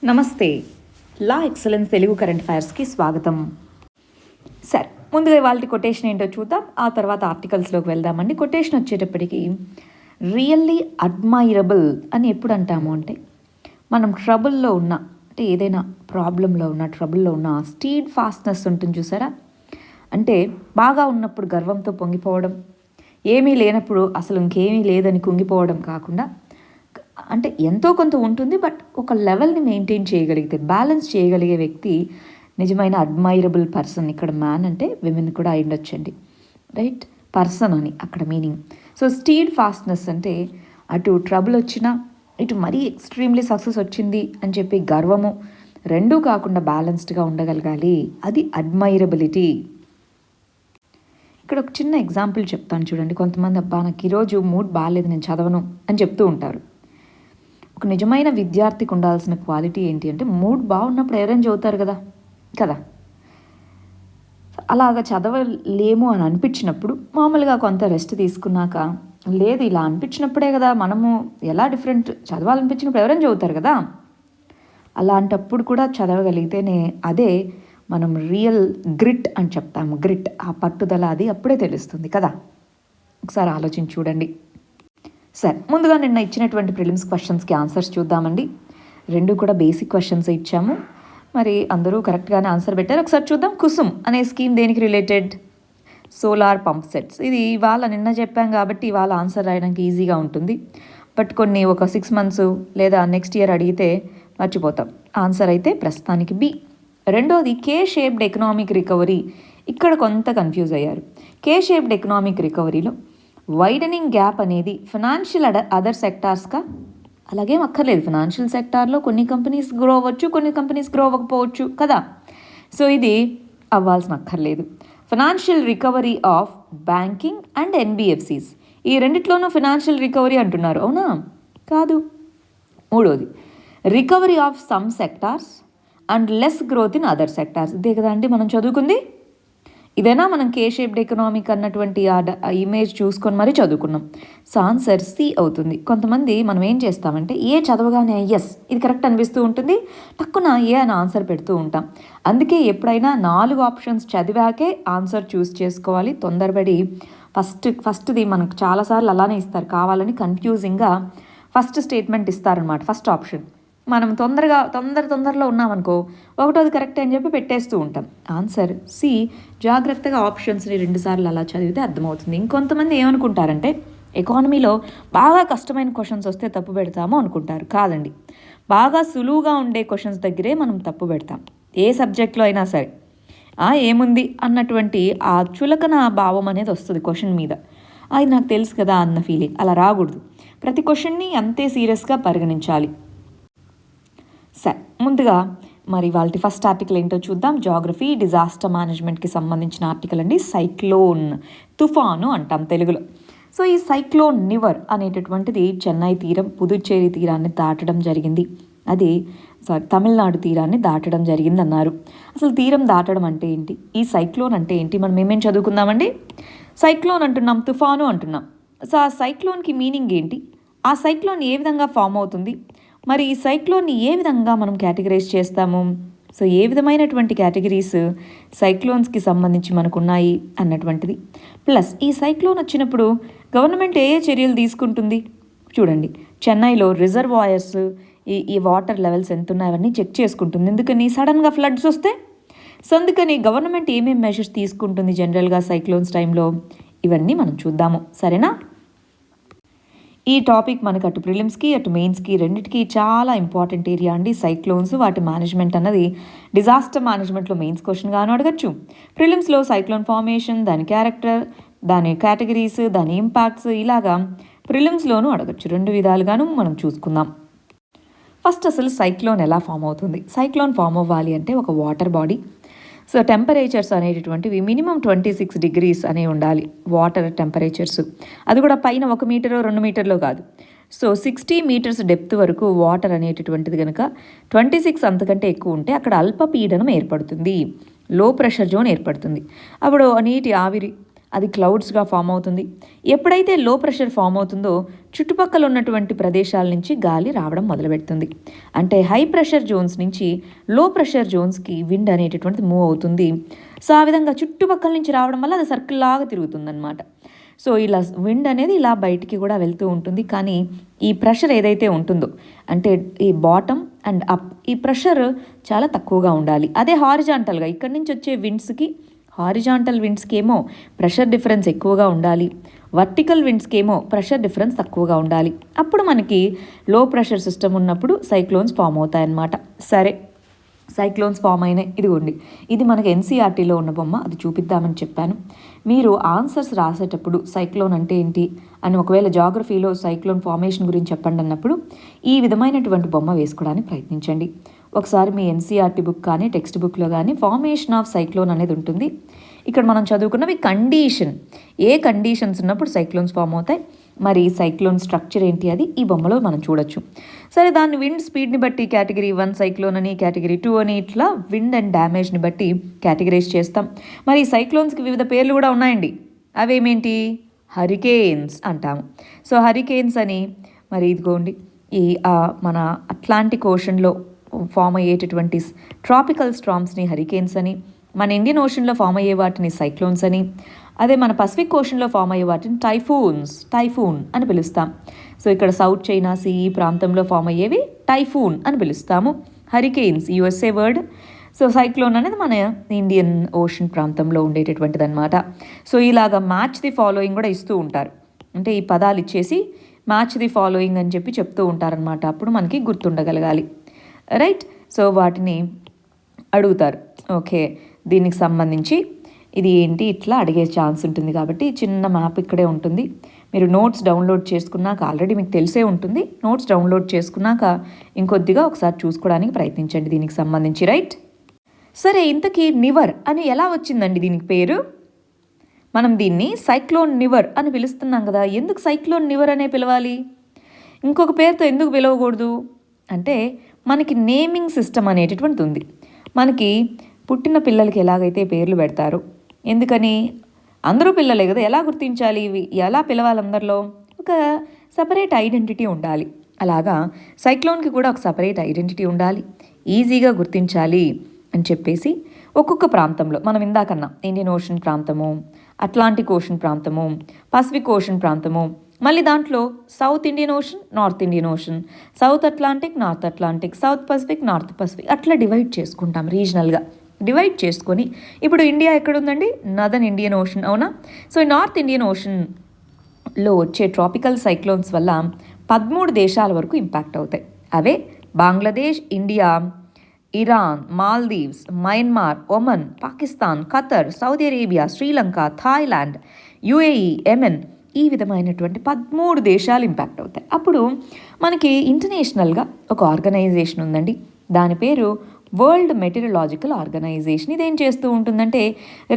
నమస్తే. లా excellence Telugu current అఫైర్స్కి స్వాగతం. సరే, ముందుగా ఇవాళ కొటేషన్ ఏంటో చూద్దాం, ఆ తర్వాత ఆర్టికల్స్లోకి వెళ్దామండి. కొటేషన్ వచ్చేటప్పటికి రియల్లీ అడ్మైరబుల్ అని ఎప్పుడు అంటాము అంటే, మనం ట్రబుల్లో ఉన్న, అంటే ఏదైనా ప్రాబ్లంలో ఉన్న, ట్రబుల్లో ఉన్న స్టీడ్ ఫాస్ట్నెస్ ఉంటుంది చూసారా. అంటే బాగా ఉన్నప్పుడు గర్వంతో పొంగిపోవడం, ఏమీ లేనప్పుడు అసలు ఇంకేమీ లేదని కుంగిపోవడం కాకుండా, అంటే ఎంతో కొంత ఉంటుంది, బట్ ఒక లెవెల్ని మెయింటైన్ చేయగలిగితే, బ్యాలెన్స్ చేయగలిగే వ్యక్తి నిజమైన అడ్మైరబుల్ పర్సన్. ఇక్కడ మ్యాన్ అంటే విమెన్ కూడా అయ్యుండొచ్చండి, రైట్? పర్సన్ అని అక్కడ మీనింగ్. సో స్టీడ్ ఫాస్ట్నెస్ అంటే అటు ట్రబుల్ వచ్చినా, ఇటు మరీ ఎక్స్ట్రీమ్లీ సక్సెస్ వచ్చింది అని చెప్పి గర్వము రెండూ కాకుండా బ్యాలెన్స్డ్గా ఉండగలగాలి. అది అడ్మైరబిలిటీ. ఇక్కడ ఒక చిన్న ఎగ్జాంపుల్ చెప్తాను చూడండి. కొంతమంది అబ్బా నాకు ఈరోజు మూడ్ బాగాలేదు, నేను చదవను అని చెప్తూ ఉంటారు. ఒక నిజమైన విద్యార్థికి ఉండాల్సిన క్వాలిటీ ఏంటి అంటే, మూడ్ బాగున్నప్పుడు ఎవరైనా చదువుతారు కదా. అలాగ చదవలేము అని అనిపించినప్పుడు మామూలుగా కొంత రెస్ట్ తీసుకున్నాక, లేదు ఇలా అనిపించినప్పుడే కదా మనము ఎలా డిఫరెంట్ చదవాలనిపించినప్పుడు ఎవరైనా చదువుతారు కదా. అలాంటప్పుడు కూడా చదవగలిగితేనే అదే మనం రియల్ గ్రిట్ అని చెప్తాము. గ్రిట్, ఆ పట్టుదల, అది అప్పుడే తెలుస్తుంది కదా. ఒకసారి ఆలోచించి చూడండి. సరే, ముందుగా నిన్న ఇచ్చినటువంటి ప్రిలిమ్స్ క్వశ్చన్స్కి ఆన్సర్స్ చూద్దామండి. రెండు కూడా బేసిక్ క్వశ్చన్స్ ఇచ్చాము, మరి అందరూ కరెక్ట్గానే ఆన్సర్ పెట్టారు. ఒకసారి చూద్దాం. కుసుమ్ అనే స్కీమ్ దేనికి రిలేటెడ్? Solar pump sets. ఇది ఇవాళ నిన్న చెప్పాం కాబట్టి ఇవాళ ఆన్సర్ రాయడానికి ఈజీగా ఉంటుంది, బట్ కొన్ని ఒక 6 months లేదా నెక్స్ట్ ఇయర్ అడిగితే మర్చిపోతాం. ఆన్సర్ అయితే ప్రస్తుతానికి బి. రెండోది కే షేప్డ్ ఎకనామిక్ రికవరీ. ఇక్కడ కొంత కన్ఫ్యూజ్ అయ్యారు. కే షేప్డ్ ఎకనామిక్ రికవరీలో వైడనింగ్ గ్యాప్ అనేది ఫినాన్షియల్ అదర్ సెక్టార్స్గా అలాగే అక్కర్లేదు. ఫినాన్షియల్ సెక్టార్లో కొన్ని కంపెనీస్ గ్రో అవ్వచ్చు, కొన్ని కంపెనీస్ గ్రో అవ్వకపోవచ్చు కదా. సో ఇది అవ్వాల్సిన అక్కర్లేదు. Financial recovery of banking and NBFCs, ఈ రెండిట్లోనూ ఫినాన్షియల్ రికవరీ అంటున్నారు, అవునా? కాదు. మూడోది recovery of some sectors and less growth in other sectors. ఇదే కదా అండి మనం చదువుకుంది. ఇదేనా మనం కే షేప్డ్ ఎకనామిక్ అన్నటువంటి ఆ ఇమేజ్ చూసుకొని మరీ చదువుకున్నాం. సో ఆన్సర్ సి అవుతుంది. కొంతమంది మనం ఏం చేస్తామంటే ఏ చదవగానే ఎస్ ఇది కరెక్ట్ అనిపిస్తూ ఉంటుంది, టక్కున ఏ అని ఆన్సర్ పెడుతూ ఉంటాం. అందుకే ఎప్పుడైనా 4 ఆప్షన్స్ చదివాకే ఆన్సర్ చూస్ చేసుకోవాలి. తొందరపడి ఫస్ట్ది మనకు చాలాసార్లు అలానే ఇస్తారు, కావాలని కన్ఫ్యూజింగ్గా ఫస్ట్ స్టేట్మెంట్ ఇస్తారనమాట, ఫస్ట్ ఆప్షన్. మనం తొందరలో ఉన్నామనుకో, ఒకటోది కరెక్ట్ అని చెప్పి పెట్టేస్తూ ఉంటాం. Answer C. జాగ్రత్తగా ఆప్షన్స్ని 2 సార్లు అలా చదివితే అర్థమవుతుంది. ఇంకొంతమంది ఏమనుకుంటారంటే, ఎకానమీలో బాగా కష్టమైన క్వశ్చన్స్ వస్తే తప్పు పెడతాము అనుకుంటారు. కాదండి, బాగా సులువుగా ఉండే క్వశ్చన్స్ దగ్గరే మనం తప్పు పెడతాం, ఏ సబ్జెక్ట్లో అయినా సరే. ఏముంది అన్నటువంటి ఆ చులకన భావం అనేది వస్తుంది క్వశ్చన్ మీద. అది నాకు తెలుసు కదా అన్న ఫీలింగ్ అలా రాకూడదు. ప్రతి క్వశ్చన్ని అంతే సీరియస్గా పరిగణించాలి. సరే, ముందుగా మరి వాళ్ళ ఫస్ట్ ఆర్టికల్ ఏంటో చూద్దాం. జాగ్రఫీ డిజాస్టర్ మేనేజ్మెంట్కి సంబంధించిన ఆర్టికల్ అండి. సైక్లోన్, తుఫాను అంటాం తెలుగులో. సో ఈ సైక్లోన్ నివర్ అనేటటువంటిది చెన్నై తీరం, పుదుచ్చేరి తీరాన్ని దాటడం జరిగింది. అది తమిళనాడు తీరాన్ని దాటడం జరిగింది అన్నారు. అసలు తీరం దాటడం అంటే ఏంటి, ఈ సైక్లోన్ అంటే ఏంటి, మనం ఏమేం చదువుకుందామండి. సైక్లోన్ అంటున్నాం, తుఫాను అంటున్నాం. సో ఆ సైక్లోన్కి మీనింగ్ ఏంటి, ఆ సైక్లోన్ ఏ విధంగా ఫామ్ అవుతుంది, మరి ఈ సైక్లోన్ని ఏ విధంగా మనం కేటగరైజ్ చేస్తాము. సో ఏ విధమైనటువంటి కేటగిరీస్ సైక్లోన్స్కి సంబంధించి మనకు ఉన్నాయి అన్నటువంటిది. ప్లస్ ఈ సైక్లోన్ వచ్చినప్పుడు గవర్నమెంట్ ఏ చర్యలు తీసుకుంటుంది చూడండి. చెన్నైలో రిజర్వాయర్స్, ఈ వాటర్ లెవెల్స్ ఎంత ఉన్నాయో అవన్నీ చెక్ చేసుకుంటుంది. ఎందుకని సడన్గా ఫ్లడ్స్ వస్తే. సో అందుకని గవర్నమెంట్ ఏమేమి మెజర్స్ తీసుకుంటుంది జనరల్గా సైక్లోన్స్ టైంలో, ఇవన్నీ మనం చూద్దాము, సరేనా? ఈ టాపిక్ మనకు అటు ప్రిలిమ్స్కి అటు మెయిన్స్కి రెండింటికి చాలా ఇంపార్టెంట్ ఏరియా అండి. సైక్లోన్స్, వాటి మేనేజ్మెంట్ అన్నది డిజాస్టర్ మేనేజ్మెంట్లో మెయిన్స్ క్వశ్చన్గాను అడగచ్చు, ప్రిలిమ్స్లో సైక్లోన్ ఫార్మేషన్, దాని క్యారెక్టర్, దాని కేటగిరీస్, దాని ఇంపాక్ట్స్, ఇలాగా ప్రిలిమ్స్లోనూ అడగచ్చు. 2 విధాలుగాను మనం చూసుకుందాం. ఫస్ట్ అసలు సైక్లోన్ ఎలా ఫామ్ అవుతుంది. సైక్లోన్ ఫామ్ అవ్వాలి అంటే ఒక వాటర్ బాడీ, సో టెంపరేచర్స్ అనేటటువంటివి మినిమం 26 degrees అనేవి ఉండాలి వాటర్ టెంపరేచర్స్. అది కూడా పైన 1 మీటరో 2 మీటర్లో కాదు. సో 60 meters డెప్త్ వరకు వాటర్ అనేటటువంటిది కనుక 26 అంతకంటే ఎక్కువ ఉంటే అక్కడ అల్పపీడనం ఏర్పడుతుంది, లో ప్రెషర్ జోన్ ఏర్పడుతుంది. అప్పుడు నీటి ఆవిరి అది క్లౌడ్స్గా ఫామ్ అవుతుంది. ఎప్పుడైతే లో ప్రెషర్ ఫామ్ అవుతుందో చుట్టుపక్కల ఉన్నటువంటి ప్రదేశాల నుంచి గాలి రావడం మొదలుపెడుతుంది. అంటే హై ప్రెషర్ జోన్స్ నుంచి లో ప్రెషర్ జోన్స్కి విండ్ అనేటటువంటిది మూవ్ అవుతుంది. సో ఆ విధంగా చుట్టుపక్కల నుంచి రావడం వల్ల అది సర్కిల్ లాగా తిరుగుతుందన్నమాట. సో ఇలా విండ్ అనేది ఇలా బయటికి కూడా వెళ్తూ ఉంటుంది. కానీ ఈ ప్రెషర్ ఏదైతే ఉంటుందో అంటే ఈ బాటమ్ అండ్ అప్ ఈ ప్రెషర్ చాలా తక్కువగా ఉండాలి. అదే హారిజాంటల్గా ఇక్కడి నుంచి వచ్చే విండ్స్కి, హారిజాంటల్ విండ్స్కి ఏమో ప్రెషర్ డిఫరెన్స్ ఎక్కువగా ఉండాలి, వర్టికల్ విండ్స్కి ఏమో ప్రెషర్ డిఫరెన్స్ తక్కువగా ఉండాలి. అప్పుడు మనకి లో ప్రెషర్ సిస్టమ్ ఉన్నప్పుడు సైక్లోన్స్ ఫామ్ అవుతాయన్నమాట. సరే, సైక్లోన్స్ ఫామ్ అయినాయి. ఇదిగోండి, ఇది మనకి ఎన్సీఆర్టీలో ఉన్న బొమ్మ, అది చూపిద్దామని చెప్పాను. మీరు ఆన్సర్స్ రాసేటప్పుడు సైక్లోన్ అంటే ఏంటి అని ఒకవేళ జాగ్రఫీలో సైక్లోన్ ఫార్మేషన్ గురించి చెప్పండి అన్నప్పుడు ఈ విధమైనటువంటి బొమ్మ వేసుకోవడానికి ప్రయత్నించండి. ఒకసారి మీ ఎన్సీఆర్టీ బుక్ కానీ టెక్స్ట్ బుక్లో కానీ ఫార్మేషన్ ఆఫ్ సైక్లోన్ అనేది ఉంటుంది. ఇక్కడ మనం చదువుకున్నవి కండిషన్, ఏ కండిషన్స్ ఉన్నప్పుడు సైక్లోన్స్ ఫామ్ అవుతాయి, మరి సైక్లోన్ స్ట్రక్చర్ ఏంటి అది ఈ బొమ్మలో మనం చూడొచ్చు. సరే, దాన్ని విండ్ స్పీడ్ని బట్టి కేటగిరీ 1 సైక్లోన్ అని, కేటగిరీ 2 అని ఇట్లా విండ్ అండ్ డ్యామేజ్ని బట్టి కేటగిరైజ్ చేస్తాం. మరి ఈ సైక్లోన్స్కి వివిధ పేర్లు కూడా ఉన్నాయండి. అవేమేంటి? హరికేన్స్ అంటాము. సో హరికేన్స్ అని మరి ఇదిగోండి ఈ మన అట్లాంటిక్ ఓషన్లో ఫామ్ అయ్యేటటువంటి ట్రాపికల్ స్టార్మ్స్ని హరికేన్స్ అని, మన ఇండియన్ ఓషన్లో ఫామ్ అయ్యే వాటిని సైక్లోన్స్ అని, అదే మన పసిఫిక్ ఓషన్లో ఫామ్ అయ్యే వాటిని టైఫూన్ అని పిలుస్తాం. సో ఇక్కడ సౌత్ చైనా సీ ప్రాంతంలో ఫామ్ అయ్యేవి టైఫూన్ అని పిలుస్తాము. Hurricanes USA word. So cyclone అనేది మన ఇండియన్ ఓషన్ ప్రాంతంలో ఉండేటటువంటిది అనమాట. సో ఇలాగా మ్యాచ్ ది ఫాలోయింగ్ కూడా ఇస్తూ ఉంటారు. అంటే ఈ పదాలు ఇచ్చేసి మ్యాచ్ ది ఫాలోయింగ్ అని చెప్పి చెప్తూ ఉంటారనమాట. అప్పుడు మనకి గుర్తుండగలగాలి, రైట్? సో వాటిని అడుగుతారు. ఓకే, దీనికి సంబంధించి ఇది ఏంటి ఇట్లా అడిగే ఛాన్స్ ఉంటుంది. కాబట్టి చిన్న మ్యాప్ ఇక్కడే ఉంటుంది. మీరు నోట్స్ డౌన్లోడ్ చేసుకున్నాక, ఆల్రెడీ మీకు తెలిసే ఉంటుంది, నోట్స్ డౌన్లోడ్ చేసుకున్నాక ఇంకొద్దిగా ఒకసారి చూసుకోవడానికి ప్రయత్నించండి దీనికి సంబంధించి, రైట్? సరే, ఇంతకీ నివర్ అని ఎలా వచ్చిందండి దీనికి పేరు? మనం దీన్ని సైక్లోన్ నివర్ అని పిలుస్తున్నాం కదా, ఎందుకు సైక్లోన్ నివర్ అనే పిలవాలి? ఇంకొక పేరుతో ఎందుకు పిలవకూడదు అంటే మనకి నేమింగ్ సిస్టమ్ అనేటటువంటిది ఉంది. మనకి పుట్టిన పిల్లలకి ఎలాగైతే పేర్లు పెడతారో, ఎందుకని? అందరూ పిల్లలే కదా, ఎలా గుర్తించాలి, ఇవి ఎలా పిలవాలి, అందరిలో ఒక సపరేట్ ఐడెంటిటీ ఉండాలి. అలాగా సైక్లోన్కి కూడా ఒక సపరేట్ ఐడెంటిటీ ఉండాలి, ఈజీగా గుర్తించాలి అని చెప్పేసి ఒక్కొక్క ప్రాంతంలో మనం ఇందాకన్నా ఇండియన్ ఓషన్ ప్రాంతము, అట్లాంటిక్ ఓషన్ ప్రాంతము, పసిఫిక్ ఓషన్ ప్రాంతము, మళ్ళీ దాంట్లో south Indian ocean, north Indian ocean, south Atlantic, north Atlantic, south Pacific, north Pacific, అట్లా డివైడ్ చేసుకుంటాం. రీజనల్గా డివైడ్ చేసుకొని ఇప్పుడు ఇండియా ఎక్కడుందండి? నార్దర్న్ ఇండియన్ ఓషన్, అవునా? సో ఈ నార్త్ ఇండియన్ ఓషన్లో వచ్చే ట్రాపికల్ సైక్లోన్స్ వల్ల 13 దేశాల వరకు ఇంపాక్ట్ అవుతాయి. అవే Bangladesh, India, Iran, Maldives, Myanmar, Oman, Pakistan, Qatar, Saudi Arabia, Sri Lanka, Thailand, UAE, Yemen, ఈ విధమైనటువంటి 13 దేశాలు ఇంపాక్ట్ అవుతాయి. అప్పుడు మనకి ఇంటర్నేషనల్గా ఒక ఆర్గనైజేషన్ ఉందండి, దాని పేరు వరల్డ్ మెటీరియలాజికల్ ఆర్గనైజేషన్. ఇదేం చేస్తూ ఉంటుందంటే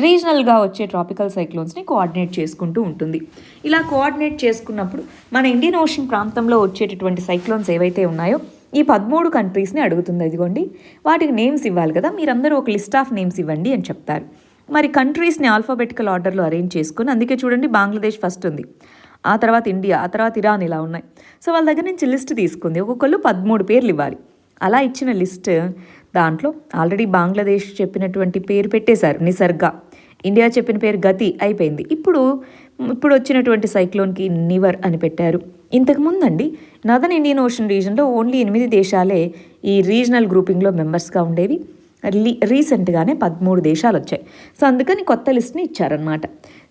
రీజనల్గా వచ్చే ట్రాపికల్ సైక్లోన్స్ని కోఆర్డినేట్ చేసుకుంటూ ఉంటుంది. ఇలా కోఆర్డినేట్ చేసుకున్నప్పుడు మన ఇండియన్ ఓషన్ ప్రాంతంలో వచ్చేటటువంటి సైక్లోన్స్ ఏవైతే ఉన్నాయో ఈ 13 కంట్రీస్ని అడుగుతుంది. ఇదిగోండి, వాటికి నేమ్స్ ఇవ్వాలి కదా, మీరందరూ ఒక లిస్ట్ ఆఫ్ నేమ్స్ ఇవ్వండి అని చెప్తారు. మరి కంట్రీస్ని ఆల్ఫాబెటికల్ ఆర్డర్లో అరేంజ్ చేసుకుని, అందుకే చూడండి బంగ్లాదేశ్ ఫస్ట్ ఉంది, ఆ తర్వాత ఇండియా, ఆ తర్వాత ఇరాన్, ఇలా ఉన్నాయి. సో వాళ్ళ దగ్గర నుంచి లిస్ట్ తీసుకుంది, ఒక్కొక్కళ్ళు 13 పేర్లు ఇవ్వాలి. అలా ఇచ్చిన లిస్ట్ దాంట్లో ఆల్రెడీ బంగ్లాదేశ్ చెప్పినటువంటి పేరు పెట్టేశారు నిసర్గా, ఇండియా చెప్పిన పేరు గతి అయిపోయింది. ఇప్పుడు వచ్చినటువంటి సైక్లోన్కి నివర్ అని పెట్టారు. ఇంతకుముందు అండి నార్దర్న్ ఇండియన్ ఓషన్ రీజన్లో ఓన్లీ 8 దేశాలే ఈ రీజనల్ గ్రూపింగ్లో మెంబర్స్గా ఉండేవి. రీసెంట్గానే 13 దేశాలు వచ్చాయి. సో అందుకని కొత్త లిస్ట్ని ఇచ్చారనమాట.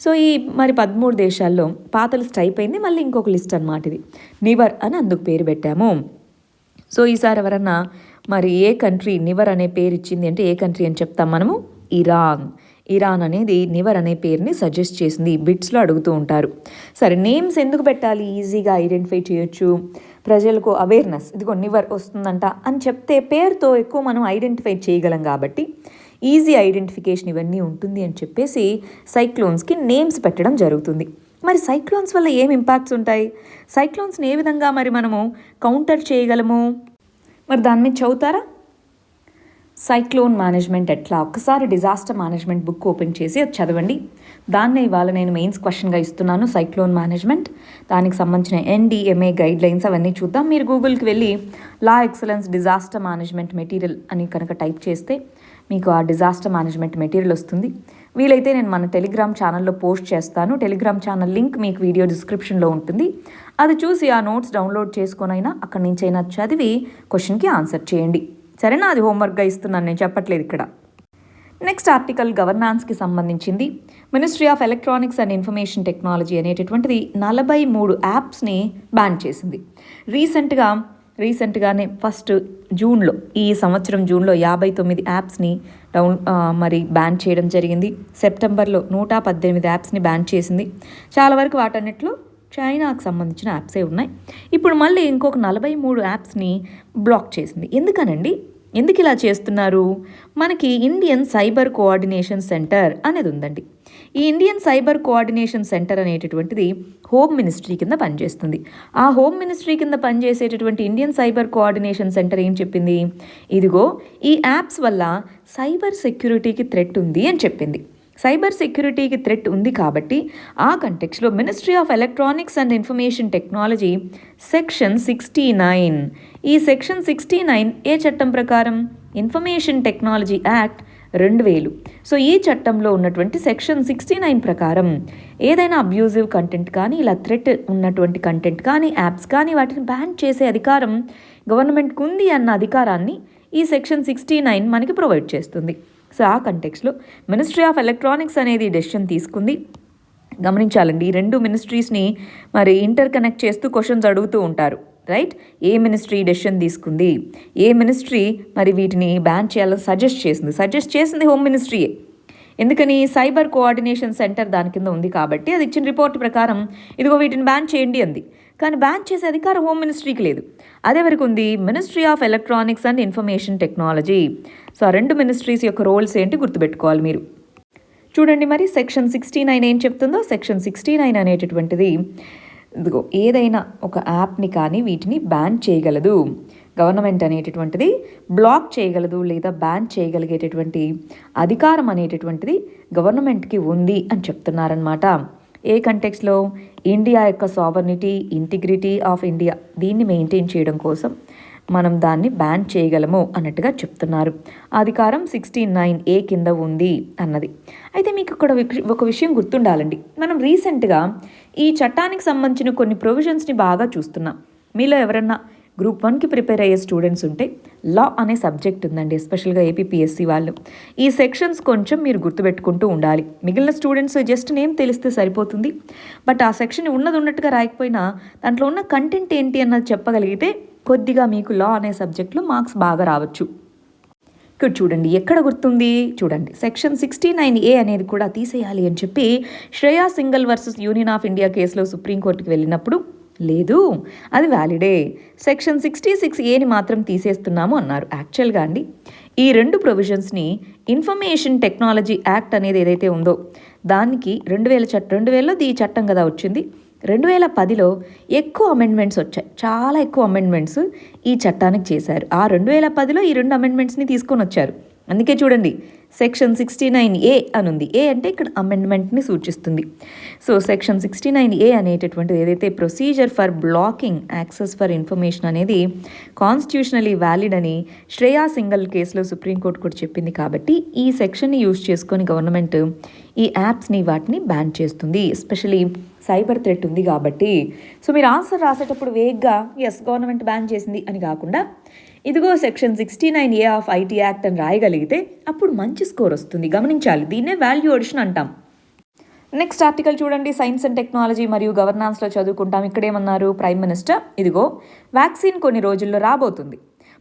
సో ఈ మరి 13 దేశాల్లో పాత లిస్ట్ అయిపోయింది, మళ్ళీ ఇంకొక లిస్ట్ అనమాట ఇది, నివర్ అని అందుకు పేరు పెట్టాము. సో ఈసారి ఎవరన్నా మరి ఏ కంట్రీ నివర్ అనే పేరు ఇచ్చింది అంటే ఏ కంట్రీ అని చెప్తాం మనము? ఇరాన్ అనేది నివర్ అనే పేరుని సజెస్ట్ చేసింది. బిట్స్లో అడుగుతూ ఉంటారు. సరే, నేమ్స్ ఎందుకు పెట్టాలి? ఈజీగా ఐడెంటిఫై చేయొచ్చు, ప్రజలకు అవేర్నెస్, ఇదిగో నివర్ వస్తుందంట అని చెప్తే పేరుతో ఎక్కువ మనం ఐడెంటిఫై చేయగలం కాబట్టి ఈజీ ఐడెంటిఫికేషన్ ఇవన్నీ ఉంటుంది అని చెప్పేసి సైక్లోన్స్కి నేమ్స్ పెట్టడం జరుగుతుంది. మరి సైక్లోన్స్ వల్ల ఏం ఇంపాక్ట్స్ ఉంటాయి? సైక్లోన్స్ని ఏ విధంగా మరి మనము కౌంటర్ చేయగలము? మరి దాని మీద చదువుతారా? సైక్లోన్ మేనేజ్మెంట్ ఎట్లా, ఒక్కసారి డిజాస్టర్ మేనేజ్మెంట్ బుక్ ఓపెన్ చేసి అది చదవండి. దాన్నే ఇవాళ నేను మెయిన్స్ క్వశ్చన్గా ఇస్తున్నాను. సైక్లోన్ మేనేజ్మెంట్, దానికి సంబంధించిన NDMA గైడ్ లైన్స్ అవన్నీ చూద్దాం. మీరు గూగుల్కి వెళ్ళి లా ఎక్సలెన్స్ డిజాస్టర్ మేనేజ్మెంట్ మెటీరియల్ అని కనుక టైప్ చేస్తే మీకు ఆ డిజాస్టర్ మేనేజ్మెంట్ మెటీరియల్ వస్తుంది. వీలైతే నేను మన టెలిగ్రామ్ ఛానల్లో పోస్ట్ చేస్తాను. టెలిగ్రామ్ ఛానల్ లింక్ మీకు వీడియో డిస్క్రిప్షన్లో ఉంటుంది. అది చూసి ఆ నోట్స్ డౌన్లోడ్ చేసుకొనైనా అక్కడి నుంచైనా చదివి క్వశ్చన్కి ఆన్సర్ చేయండి. సరేనా? అది హోంవర్క్గా ఇస్తున్నాను, నేను చెప్పట్లేదు ఇక్కడ. నెక్స్ట్ ఆర్టికల్ గవర్నాన్స్కి సంబంధించింది. Ministry of electronics and information technology అనేటటువంటిది 43 యాప్స్ని బ్యాన్ చేసింది. రీసెంట్గానే ఫస్ట్ జూన్లో, ఈ సంవత్సరం జూన్లో 59 యాప్స్ని మరి బ్యాన్ చేయడం జరిగింది. సెప్టెంబర్లో 118 యాప్స్ని బ్యాన్ చేసింది. చాలా వరకు వాటన్నిటిలో చైనాకు సంబంధించిన యాప్సే ఉన్నాయి. ఇప్పుడు మళ్ళీ ఇంకొక 43 యాప్స్ని బ్లాక్ చేసింది. ఎందుకు ఇలా చేస్తున్నారు? మనకి ఇండియన్ సైబర్ కోఆర్డినేషన్ సెంటర్ అనేది ఉందండి. ఈ ఇండియన్ సైబర్ కోఆర్డినేషన్ సెంటర్ అనేటటువంటిది హోమ్ మినిస్ట్రీ కింద పనిచేస్తుంది. ఆ హోమ్ మినిస్ట్రీ కింద పనిచేసేటటువంటి ఇండియన్ సైబర్ కోఆర్డినేషన్ సెంటర్ ఏం చెప్పింది? ఇదిగో ఈ యాప్స్ వల్ల సైబర్ సెక్యూరిటీకి థ్రెట్ ఉంది అని చెప్పింది. సైబర్ సెక్యూరిటీకి థ్రెట్ ఉంది కాబట్టి ఆ కంటెక్స్లో ministry of electronics and information technology section 69, ఈ సెక్షన్ 69 ఏ చట్టం ప్రకారం? Information technology act 2000. సో ఈ చట్టంలో ఉన్నటువంటి సెక్షన్ 69 ప్రకారం ఏదైనా అబ్యూజివ్ కంటెంట్ కానీ, ఇలా థ్రెట్ ఉన్నటువంటి కంటెంట్ కానీ, యాప్స్ కానీ వాటిని బ్యాన్ చేసే అధికారం గవర్నమెంట్కి ఉంది అన్న అధికారాన్ని ఈ సెక్షన్ 69 మనకి ప్రొవైడ్ చేస్తుంది. సో ఆ కంటెక్స్లో మినిస్ట్రీ ఆఫ్ ఎలక్ట్రానిక్స్ అనేది డెసిషన్ తీసుకుంది. గమనించాలండి, ఈ రెండు మినిస్ట్రీస్ని మరి ఇంటర్ కనెక్ట్ చేస్తూ క్వశ్చన్స్ అడుగుతూ ఉంటారు, రైట్? ఏ మినిస్ట్రీ డెసిషన్ తీసుకుంది, ఏ మినిస్ట్రీ మరి వీటిని బ్యాన్ చేయాలని సజెస్ట్ చేసింది హోమ్ మినిస్ట్రీయే. ఎందుకని? సైబర్ కోఆర్డినేషన్ సెంటర్ దాని కింద ఉంది కాబట్టి అది ఇచ్చిన రిపోర్ట్ ప్రకారం ఇదిగో వీటిని బ్యాన్ చేయండి అంది. కానీ బ్యాన్ చేసే అధికారం హోమ్ మినిస్ట్రీకి లేదు. అదే వరకు ఉంది ministry of electronics and information technology. So ఆ రెండు మినిస్ట్రీస్ యొక్క రోల్స్ ఏంటి గుర్తుపెట్టుకోవాలి మీరు. చూడండి మరి సెక్షన్ 69 ఏం చెప్తుందో. సెక్షన్ 69 అనేటటువంటిది ఇదిగో ఏదైనా ఒక యాప్ని కానీ వీటిని బ్యాన్ చేయగలదు గవర్నమెంట్ అనేటటువంటిది, బ్లాక్ చేయగలదు లేదా బ్యాన్ చేయగలిగేటటువంటి అధికారం అనేటటువంటిది గవర్నమెంట్కి ఉంది అని చెప్తున్నారనమాట. ఏ కంటెక్స్లో? ఇండియా యొక్క సావర్నిటీ, ఇంటిగ్రిటీ ఆఫ్ ఇండియా, దీన్ని మెయింటైన్ చేయడం కోసం మనం దాన్ని బ్యాన్ చేయగలము అన్నట్టుగా చెప్తున్నారు. అధికారం 69A కింద ఉంది అన్నది. అయితే మీకు ఇక్కడ ఒక విషయం గుర్తుండాలండి. మనం రీసెంట్గా ఈ చట్టానికి సంబంధించిన కొన్ని ప్రొవిజన్స్ని బాగా చూస్తున్నాం. మీలో ఎవరన్నా గ్రూప్ 1కి ప్రిపేర్ అయ్యే స్టూడెంట్స్ ఉంటే లా అనే సబ్జెక్ట్ ఉందండి, ఎస్పెషల్గా APPSC వాళ్ళు. ఈ సెక్షన్స్ కొంచెం మీరు గుర్తుపెట్టుకుంటూ ఉండాలి. మిగిలిన స్టూడెంట్స్ జస్ట్ నేమ్ తెలిస్తే సరిపోతుంది. బట్ ఆ సెక్షన్ ఉన్నట్టుగా రాయకపోయినా దాంట్లో ఉన్న కంటెంట్ ఏంటి అన్నది చెప్పగలిగితే కొద్దిగా మీకు లా అనే సబ్జెక్ట్లో మార్క్స్ బాగా రావచ్చు. ఇక్కడ చూడండి ఎక్కడ గుర్తుంది, చూడండి సెక్షన్ 69A అనేది కూడా తీసేయాలి అని చెప్పి Shreya single versus union of India కేసులో సుప్రీంకోర్టుకి వెళ్ళినప్పుడు లేదు అది వ్యాలిడే, సెక్షన్ 66Aని మాత్రం తీసేస్తున్నాము అన్నారు. యాక్చువల్గా అండి ఈ రెండు ప్రొవిజన్స్ని ఇన్ఫర్మేషన్ టెక్నాలజీ యాక్ట్ అనేది ఏదైతే ఉందో దానికి 2000లో ఈ చట్టం కదా వచ్చింది. 2010లో ఎక్కువ అమెండ్మెంట్స్ వచ్చాయి, చాలా ఎక్కువ అమెండ్మెంట్స్ ఈ చట్టానికి చేశారు. ఆ 2010లో ఈ రెండు అమెండ్మెంట్స్ని తీసుకొని వచ్చారు. అందుకే చూడండి సెక్షన్ 69A అని ఉంది. ఏ అంటే ఇక్కడ అమెండ్మెంట్ని సూచిస్తుంది. సో సెక్షన్ 69A అనేటటువంటిది ఏదైతే procedure for blocking access for information అనేది కాన్స్టిట్యూషనలీ వ్యాలిడ్ అని శ్రేయా సింగల్ కేసులో సుప్రీంకోర్టు కూడా చెప్పింది. కాబట్టి ఈ సెక్షన్ని యూజ్ చేసుకొని గవర్నమెంట్ ఈ యాప్స్ని వాటిని బ్యాన్ చేస్తుంది. ఎస్పెషలీ సైబర్ థ్రెట్ ఉంది కాబట్టి. సో మీరు ఆన్సర్ రాసేటప్పుడు వేగ్గా ఎస్ గవర్నమెంట్ బ్యాన్ చేసింది అని కాకుండా ఇదిగో section 69A of IT act అని రాయగలిగితే అప్పుడు మంచి స్కోర్ వస్తుంది. గమనించాలి, దీన్నే వాల్యూ అడిషన్ అంటాం. నెక్స్ట్ ఆర్టికల్ చూడండి, సైన్స్ అండ్ టెక్నాలజీ మరియు గవర్నాన్స్లో చదువుకుంటాం. ఇక్కడేమన్నారు? ప్రైమ్ మినిస్టర్ ఇదిగో వ్యాక్సిన్ కొన్ని రోజుల్లో రాబోతుంది,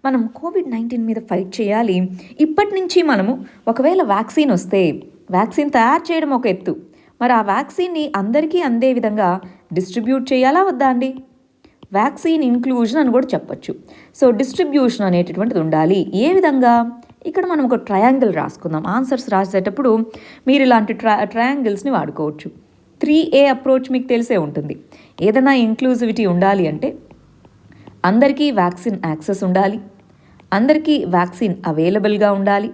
మనం COVID-19 మీద ఫైట్ చేయాలి. ఇప్పటి నుంచి మనము ఒకవేళ వ్యాక్సిన్ వస్తే వ్యాక్సిన్ తయారు చేయడం ఒక ఎత్తు, మరి ఆ వ్యాక్సిన్ని అందరికీ అందే విధంగా డిస్ట్రిబ్యూట్ చేయాలా వద్దా అండి? వ్యాక్సిన్ ఇంక్లూజన్ అని కూడా చెప్పొచ్చు. సో డిస్ట్రిబ్యూషన్ అనేటటువంటిది ఉండాలి. ఏ విధంగా? ఇక్కడ మనం ఒక ట్రయాంగిల్ రాసుకుందాం. ఆన్సర్స్ రాసేటప్పుడు మీరు ఇలాంటి ట్రయాంగిల్స్ని వాడుకోవచ్చు. 3A అప్రోచ్ మీకు తెలిసే ఉంటుంది. ఏదైనా ఇంక్లూజివిటీ ఉండాలి అంటే అందరికీ వ్యాక్సిన్ యాక్సెస్ ఉండాలి, అందరికీ వ్యాక్సిన్ అవైలబుల్గా ఉండాలి.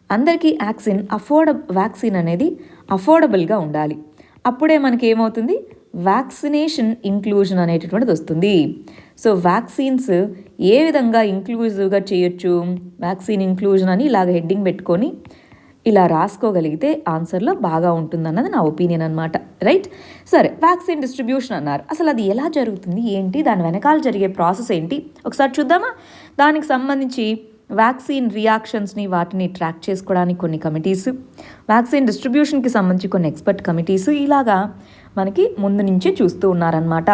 అందరికీ వ్యాక్సిన్ అనేది అఫోర్డబుల్గా ఉండాలి. అప్పుడే మనకి ఏమవుతుంది, వ్యాక్సినేషన్ ఇంక్లూజన్ అనేటటువంటిది వస్తుంది. సో వ్యాక్సిన్స్ ఏ విధంగా ఇంక్లూజివ్గా చేయొచ్చు, వ్యాక్సిన్ ఇంక్లూజన్ అని ఇలాగ హెడ్డింగ్ పెట్టుకొని ఇలా రాసుకోగలిగితే ఆన్సర్లో బాగా ఉంటుందన్నది నా ఒపీనియన్ అనమాట. రైట్, సరే, వ్యాక్సిన్ డిస్ట్రిబ్యూషన్ అన్నారు. అసలు అది ఎలా జరుగుతుంది, ఏంటి, దాని వెనకాల జరిగే ప్రాసెస్ ఏంటి ఒకసారి చూద్దామా. దానికి సంబంధించి వ్యాక్సిన్ రియాక్షన్స్ని వాటిని ట్రాక్ చేసుకోవడానికి కొన్ని కమిటీస్, వ్యాక్సిన్ డిస్ట్రిబ్యూషన్కి సంబంధించి కొన్ని ఎక్స్పర్ట్ కమిటీస్ ఇలాగా మనకి ముందు నుంచే చూస్తూ ఉన్నారనమాట.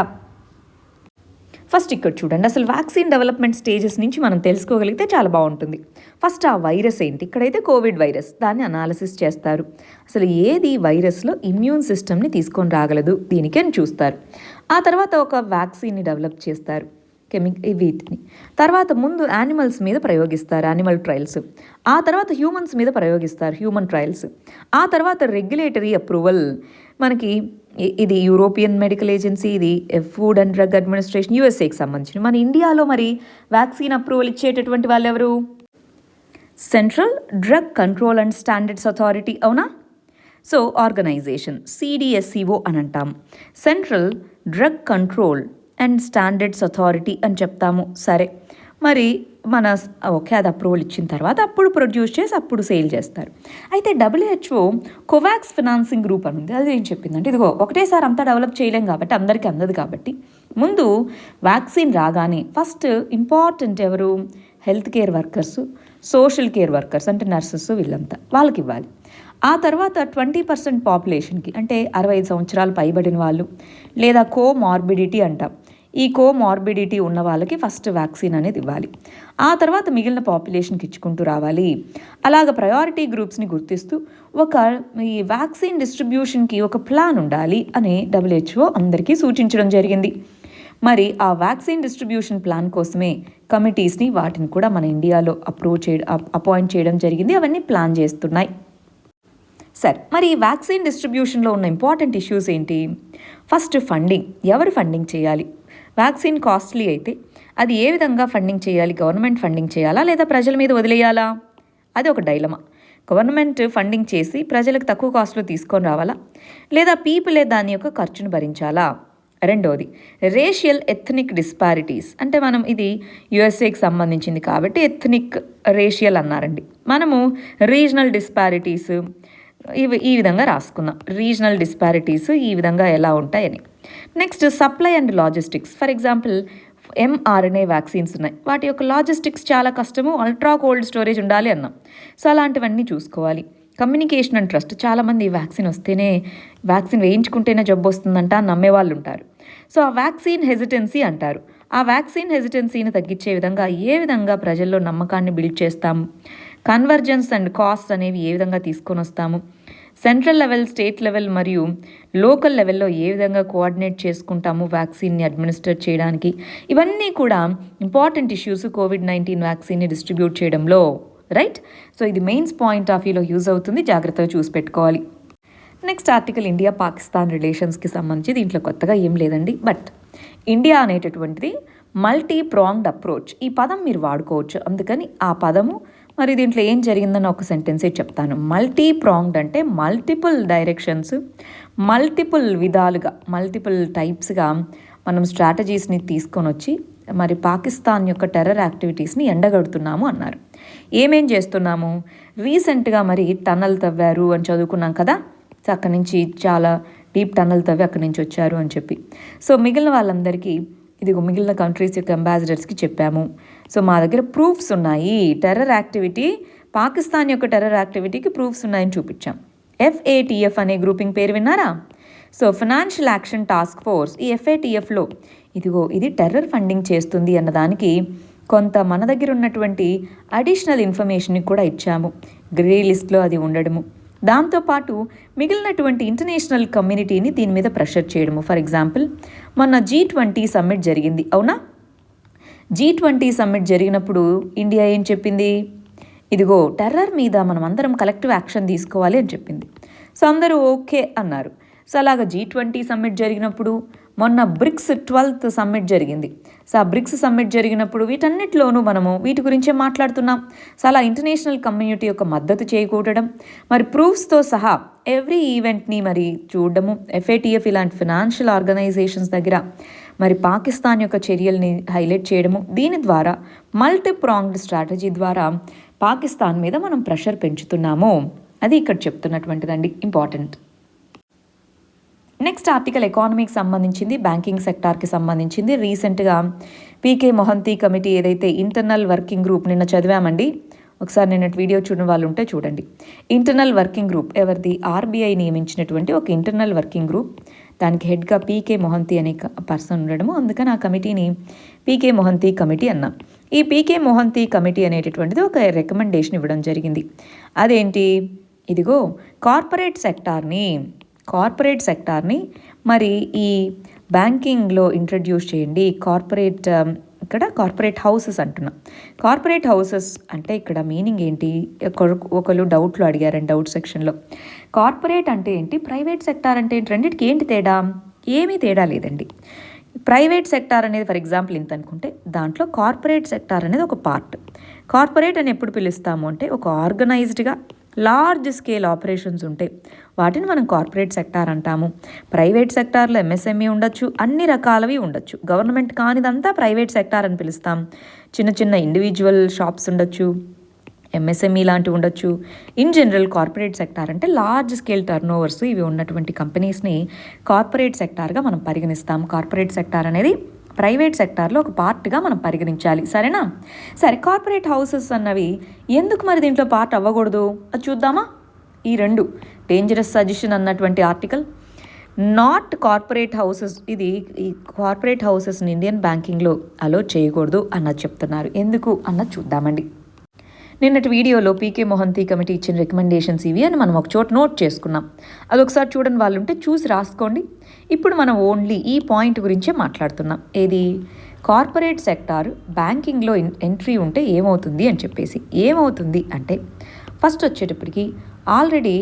ఫస్ట్ ఇక్కడ చూడండి, అసలు వ్యాక్సిన్ డెవలప్మెంట్ స్టేజెస్ నుంచి మనం తెలుసుకోగలిగితే చాలా బాగుంటుంది. ఫస్ట్ ఆ వైరస్ ఏంటి, ఇక్కడైతే కోవిడ్ వైరస్, దాన్ని అనాలిసిస్ చేస్తారు. అసలు ఏది వైరస్లో ఇమ్యూన్ సిస్టమ్ని తీసుకొని రాగలదు దీనికి అని చూస్తారు. ఆ తర్వాత ఒక వ్యాక్సిన్ని డెవలప్ చేస్తారు, వీటిని. తర్వాత ముందు యానిమల్స్ మీద ప్రయోగిస్తారు, యానిమల్ ట్రయల్స్. ఆ తర్వాత హ్యూమన్స్ మీద ప్రయోగిస్తారు, హ్యూమన్ ట్రయల్స్. ఆ తర్వాత రెగ్యులేటరీ అప్రూవల్, మనకి ఇది యూరోపియన్ మెడికల్ ఏజెన్సీ, ఇది ఫుడ్ అండ్ డ్రగ్ అడ్మినిస్ట్రేషన్ యూఎస్ఏకి సంబంధించిన. మన ఇండియాలో మరి వ్యాక్సిన్ అప్రూవల్ ఇచ్చేటటువంటి వాళ్ళు ఎవరు, central drug control and standards authority, అవునా. సో ఆర్గనైజేషన్ CDSCO అని అంటాము, central drug control and standards authority అని చెప్తాము. సరే, మరి ఓకే, అది అప్రూవల్ ఇచ్చిన తర్వాత అప్పుడు ప్రొడ్యూస్ చేసి అప్పుడు సేల్ చేస్తారు. అయితే WHO కోవాక్స్ ఫినాన్సింగ్ గ్రూప్ అని ఉంది. అది ఏం చెప్పిందంటే, ఇదిగో ఒకటేసారి అంతా డెవలప్ చేయలేం కాబట్టి, అందరికీ అందదు కాబట్టి, ముందు వ్యాక్సిన్ రాగానే ఫస్ట్ ఇంపార్టెంట్ ఎవరు, health care workers, social care workers అంటే నర్సెస్, వీళ్ళంతా వాళ్ళకి ఇవ్వాలి. ఆ తర్వాత 20% పాపులేషన్కి, అంటే 65 సంవత్సరాలు పైబడిన వాళ్ళు, లేదా కోమార్బిడిటీ అంటాం, ఈ కోమార్బిడిటీ ఉన్న వాళ్ళకి ఫస్ట్ వ్యాక్సిన్ అనేది ఇవ్వాలి. ఆ తర్వాత మిగిలిన పాపులేషన్కి ఇచ్చుకుంటూ రావాలి. అలాగ ప్రయారిటీ గ్రూప్స్ని గుర్తిస్తూ ఈ వ్యాక్సిన్ డిస్ట్రిబ్యూషన్కి ఒక ప్లాన్ ఉండాలి అని WHO అందరికీ సూచించడం జరిగింది. మరి ఆ వ్యాక్సిన్ డిస్ట్రిబ్యూషన్ ప్లాన్ కోసమే కమిటీస్ని వాటిని కూడా మన ఇండియాలో అపాయింట్ చేయడం జరిగింది. అవన్నీ ప్లాన్ చేస్తున్నాయి. సరే, మరి ఈ వ్యాక్సిన్ డిస్ట్రిబ్యూషన్లో ఉన్న ఇంపార్టెంట్ ఇష్యూస్ ఏంటి, ఫస్ట్ ఫండింగ్, ఎవరు ఫండింగ్ చేయాలి, వ్యాక్సిన్ కాస్ట్లీ అయితే అది ఏ విధంగా ఫండింగ్ చేయాలి, గవర్నమెంట్ ఫండింగ్ చేయాలా లేదా ప్రజల మీద వదిలేయాలా, అది ఒక డైలమా. గవర్నమెంట్ ఫండింగ్ చేసి ప్రజలకు తక్కువ కాస్ట్లో తీసుకొని రావాలా, లేదా పీపులే దాని యొక్క ఖర్చును భరించాలా. రెండవది రేషియల్ ఎథ్నిక్ డిస్పారిటీస్, అంటే మనం ఇది యుఎస్ఏకి సంబంధించింది కాబట్టి ఎథ్నిక్ రేషియల్ అన్నారండి, మనము రీజనల్ డిస్పారిటీస్ ఈ విధంగా రాసుకుందాం. రీజనల్ డిస్పారిటీస్ ఈ విధంగా ఎలా ఉంటాయని. Next supply and logistics, for example mRNA vaccines ఉన్నాయి, వాటి యొక్క లాజిస్టిక్స్ చాలా కష్టము, అల్ట్రా కోల్డ్ స్టోరేజ్ ఉండాలి అన్నాం. సో అలాంటివన్నీ చూసుకోవాలి. కమ్యూనికేషన్ అండ్ ట్రస్ట్, చాలామంది వ్యాక్సిన్ వస్తేనే, వ్యాక్సిన్ వేయించుకుంటేనే జబ్బు వస్తుందంట నమ్మేవాళ్ళు ఉంటారు. సో ఆ వ్యాక్సిన్ హెజిటెన్సీ అంటారు. ఆ వ్యాక్సిన్ హెజిటెన్సీని తగ్గించే విధంగా ఏ విధంగా ప్రజల్లో నమ్మకాన్ని బిల్డ్ చేస్తాము, కన్వర్జెన్స్ అండ్ కాస్ట్ అనేవి ఏ విధంగా తీసుకొని వస్తాము, సెంట్రల్ లెవెల్, స్టేట్ లెవెల్ మరియు లోకల్ లెవెల్లో ఏ విధంగా కోఆర్డినేట్ చేసుకుంటాము వ్యాక్సిన్ని అడ్మినిస్టర్ చేయడానికి, ఇవన్నీ కూడా ఇంపార్టెంట్ ఇష్యూస్ COVID-19 వ్యాక్సిన్ని డిస్ట్రిబ్యూట్ చేయడంలో. రైట్, సో ఇది మెయిన్స్ పాయింట్ ఆఫ్ వ్యూలో యూజ్ అవుతుంది, జాగ్రత్తగా చూసి పెట్టుకోవాలి. నెక్స్ట్ ఆర్టికల్ ఇండియా పాకిస్తాన్ రిలేషన్స్కి సంబంధించి, దీంట్లో కొత్తగా ఏం లేదండి, బట్ ఇండియా అనేటటువంటిది మల్టీ ప్రాంగ్డ్ అప్రోచ్, ఈ పదం మీరు వాడుకోవచ్చు, అందుకని ఆ పదము మరి దీంట్లో ఏం జరిగిందని ఒక సెంటెన్సే చెప్తాను. మల్టీ ప్రాంగ్డ్ అంటే మల్టిపుల్ డైరెక్షన్స్, మల్టిపుల్ విధాలుగా, మల్టిపుల్ టైప్స్గా మనం స్ట్రాటజీస్ని తీసుకొని వచ్చి మరి పాకిస్తాన్ యొక్క టెర్రర్ యాక్టివిటీస్ని ఎండగడుతున్నాము అన్నారు. ఏమేం చేస్తున్నాము, రీసెంట్గా మరి టన్నల్ తవ్వారు అని చదువుకున్నాం కదా, సో అక్కడి నుంచి చాలా డీప్ టన్నల్ తవ్వి అక్కడి నుంచి వచ్చారు అని చెప్పి. సో మిగిలిన వాళ్ళందరికీ, ఇదిగో మిగిలిన కంట్రీస్ యొక్క అంబాసిడర్స్కి చెప్పాము. సో మా దగ్గర ప్రూఫ్స్ ఉన్నాయి, టెర్రర్ యాక్టివిటీ, పాకిస్తాన్ యొక్క టెర్రర్ యాక్టివిటీకి ప్రూఫ్స్ ఉన్నాయని చూపించాం. FATF అనే గ్రూపింగ్ పేరు విన్నారా? So financial action task force, ఈ FATFలో ఇదిగో ఇది టెర్రర్ ఫండింగ్ చేస్తుంది అన్నదానికి కొంత మన దగ్గర ఉన్నటువంటి అడిషనల్ ఇన్ఫర్మేషన్ని కూడా ఇచ్చాము, గ్రే లిస్ట్లో అది ఉండడము. దాంతోపాటు మిగిలినటువంటి ఇంటర్నేషనల్ కమ్యూనిటీని దీని మీద ప్రెషర్ చేయడము. ఫర్ ఎగ్జాంపుల్ మొన్న G20 సమ్మిట్ జరిగింది, అవునా. G20 సమ్మిట్ జరిగినప్పుడు ఇండియా ఏం చెప్పింది, ఇదిగో టెర్రర్ మీద మనం అందరం కలెక్టివ్ యాక్షన్ తీసుకోవాలి అని చెప్పింది. సో అందరూ ఓకే అన్నారు. సో అలాగ G20 సమ్మిట్ జరిగినప్పుడు, మొన్న బ్రిక్స్ 12th సమ్మిట్ జరిగింది. సో ఆ బ్రిక్స్ సమ్మిట్ జరిగినప్పుడు వీటన్నిటిలోనూ మనము వీటి గురించే మాట్లాడుతున్నాం. సో అలా ఇంటర్నేషనల్ కమ్యూనిటీ యొక్క మద్దతు చేకూడడం, మరి ప్రూఫ్స్తో సహా ఎవ్రీ ఈవెంట్ని మరి చూడడము, FATF ఇలాంటి ఫినాన్షియల్ ఆర్గనైజేషన్స్ దగ్గర మరి పాకిస్తాన్ యొక్క చర్యల్ని హైలైట్ చేయడము, దీని ద్వారా మల్టీ ప్రాంగ్డ్ స్ట్రాటజీ ద్వారా పాకిస్తాన్ మీద మనం ప్రెషర్ పెంచుతున్నాము. అది ఇక్కడ చెప్తున్నటువంటిదండి, ఇంపార్టెంట్. నెక్స్ట్ ఆర్టికల్ ఎకానమీకి సంబంధించింది, బ్యాంకింగ్ సెక్టార్కి సంబంధించింది. రీసెంట్గా పీకే మొహంతి కమిటీ ఏదైతే ఇంటర్నల్ వర్కింగ్ గ్రూప్ నిన్న చదివామండి, ఒకసారి నిన్నటి వీడియో చూడని వాళ్ళు ఉంటే చూడండి. ఇంటర్నల్ వర్కింగ్ గ్రూప్ ఎవరిది? RBI నియమించినటువంటి ఒక ఇంటర్నల్ వర్కింగ్ గ్రూప్. దానికి హెడ్గా పీకే మొహంతి అనే పర్సన్ ఉండడము, అందుకని ఆ కమిటీని పీకే మొహంతి కమిటీ అన్నాం. ఈ పీకే మొహంతి కమిటీ అనేటటువంటిది ఒక రికమెండేషన్ ఇవ్వడం జరిగింది. అదేంటి? ఇదిగో కార్పొరేట్ సెక్టార్ని మరి ఈ బ్యాంకింగ్లో ఇంట్రడ్యూస్ చేయండి. ఇక్కడ కార్పొరేట్ హౌసెస్ అంటున్నాం. కార్పొరేట్ హౌసెస్ అంటే ఇక్కడ మీనింగ్ ఏంటి? ఒకళ్ళు డౌట్లు అడిగారండి డౌట్ సెక్షన్లో. కార్పొరేట్ అంటే ఏంటి, ప్రైవేట్ సెక్టార్ అంటే ఏంటి, రెండింటికి ఏంటి తేడా? ఏమీ తేడా లేదండి. ప్రైవేట్ సెక్టార్ అనేది ఫర్ ఎగ్జాంపుల్ ఇంత అనుకుంటే, దాంట్లో కార్పొరేట్ సెక్టార్ అనేది ఒక పార్ట్. కార్పొరేట్ అని ఎప్పుడు పిలుస్తాము అంటే, ఒక ఆర్గనైజ్డ్గా లార్జ్ స్కేల్ ఆపరేషన్స్ ఉంటాయి, వాటిని మనం కార్పొరేట్ సెక్టార్ అంటాము. ప్రైవేట్ సెక్టార్లో MSME ఉండొచ్చు, అన్ని రకాలవి ఉండొచ్చు. గవర్నమెంట్ కానిదంతా ప్రైవేట్ సెక్టార్ అని పిలుస్తాం. చిన్న చిన్న ఇండివిజువల్ షాప్స్ ఉండొచ్చు, MSME లాంటివి ఉండొచ్చు. ఇన్ జనరల్ కార్పొరేట్ సెక్టార్ అంటే లార్జ్ స్కేల్ టర్నోవర్స్ ఇవి ఉన్నటువంటి కంపెనీస్ని కార్పొరేట్ సెక్టార్గా మనం పరిగణిస్తాం. కార్పొరేట్ సెక్టార్ అనేది ప్రైవేట్ సెక్టార్లో ఒక పార్ట్గా మనం పరిగణించాలి, సరేనా? సరే, కార్పొరేట్ హౌసెస్ అన్నవి ఎందుకు మరి దీంట్లో పార్ట్ అవ్వకూడదు అది చూద్దామా? ఈ రెండు డేంజరస్ సజెషన్ అన్నటువంటి ఆర్టికల్, నాట్ కార్పొరేట్ హౌసెస్, ఇది ఈ కార్పొరేట్ హౌసెస్ని ఇండియన్ బ్యాంకింగ్లో అలో చేయకూడదు అన్నది చెప్తున్నారు. ఎందుకు అన్నది చూద్దామండి. నిన్నటి వీడియోలో పీకే మొహంతి కమిటీ ఇచ్చిన రికమెండేషన్స్ ఇవి అని మనం ఒక చోట నోట్ చేసుకున్నాం. అదొకసారి చూడని వాళ్ళు ఉంటే చూసి రాసుకోండి. ఇప్పుడు మనం ఓన్లీ ఈ పాయింట్ గురించే మాట్లాడుతున్నాం. ఏది? కార్పొరేట్ సెక్టార్ బ్యాంకింగ్లో ఎంట్రీ ఉంటే ఏమవుతుంది అని చెప్పేసి. ఏమవుతుంది అంటే, ఫస్ట్ వచ్చేటప్పటికి ఆల్రెడీ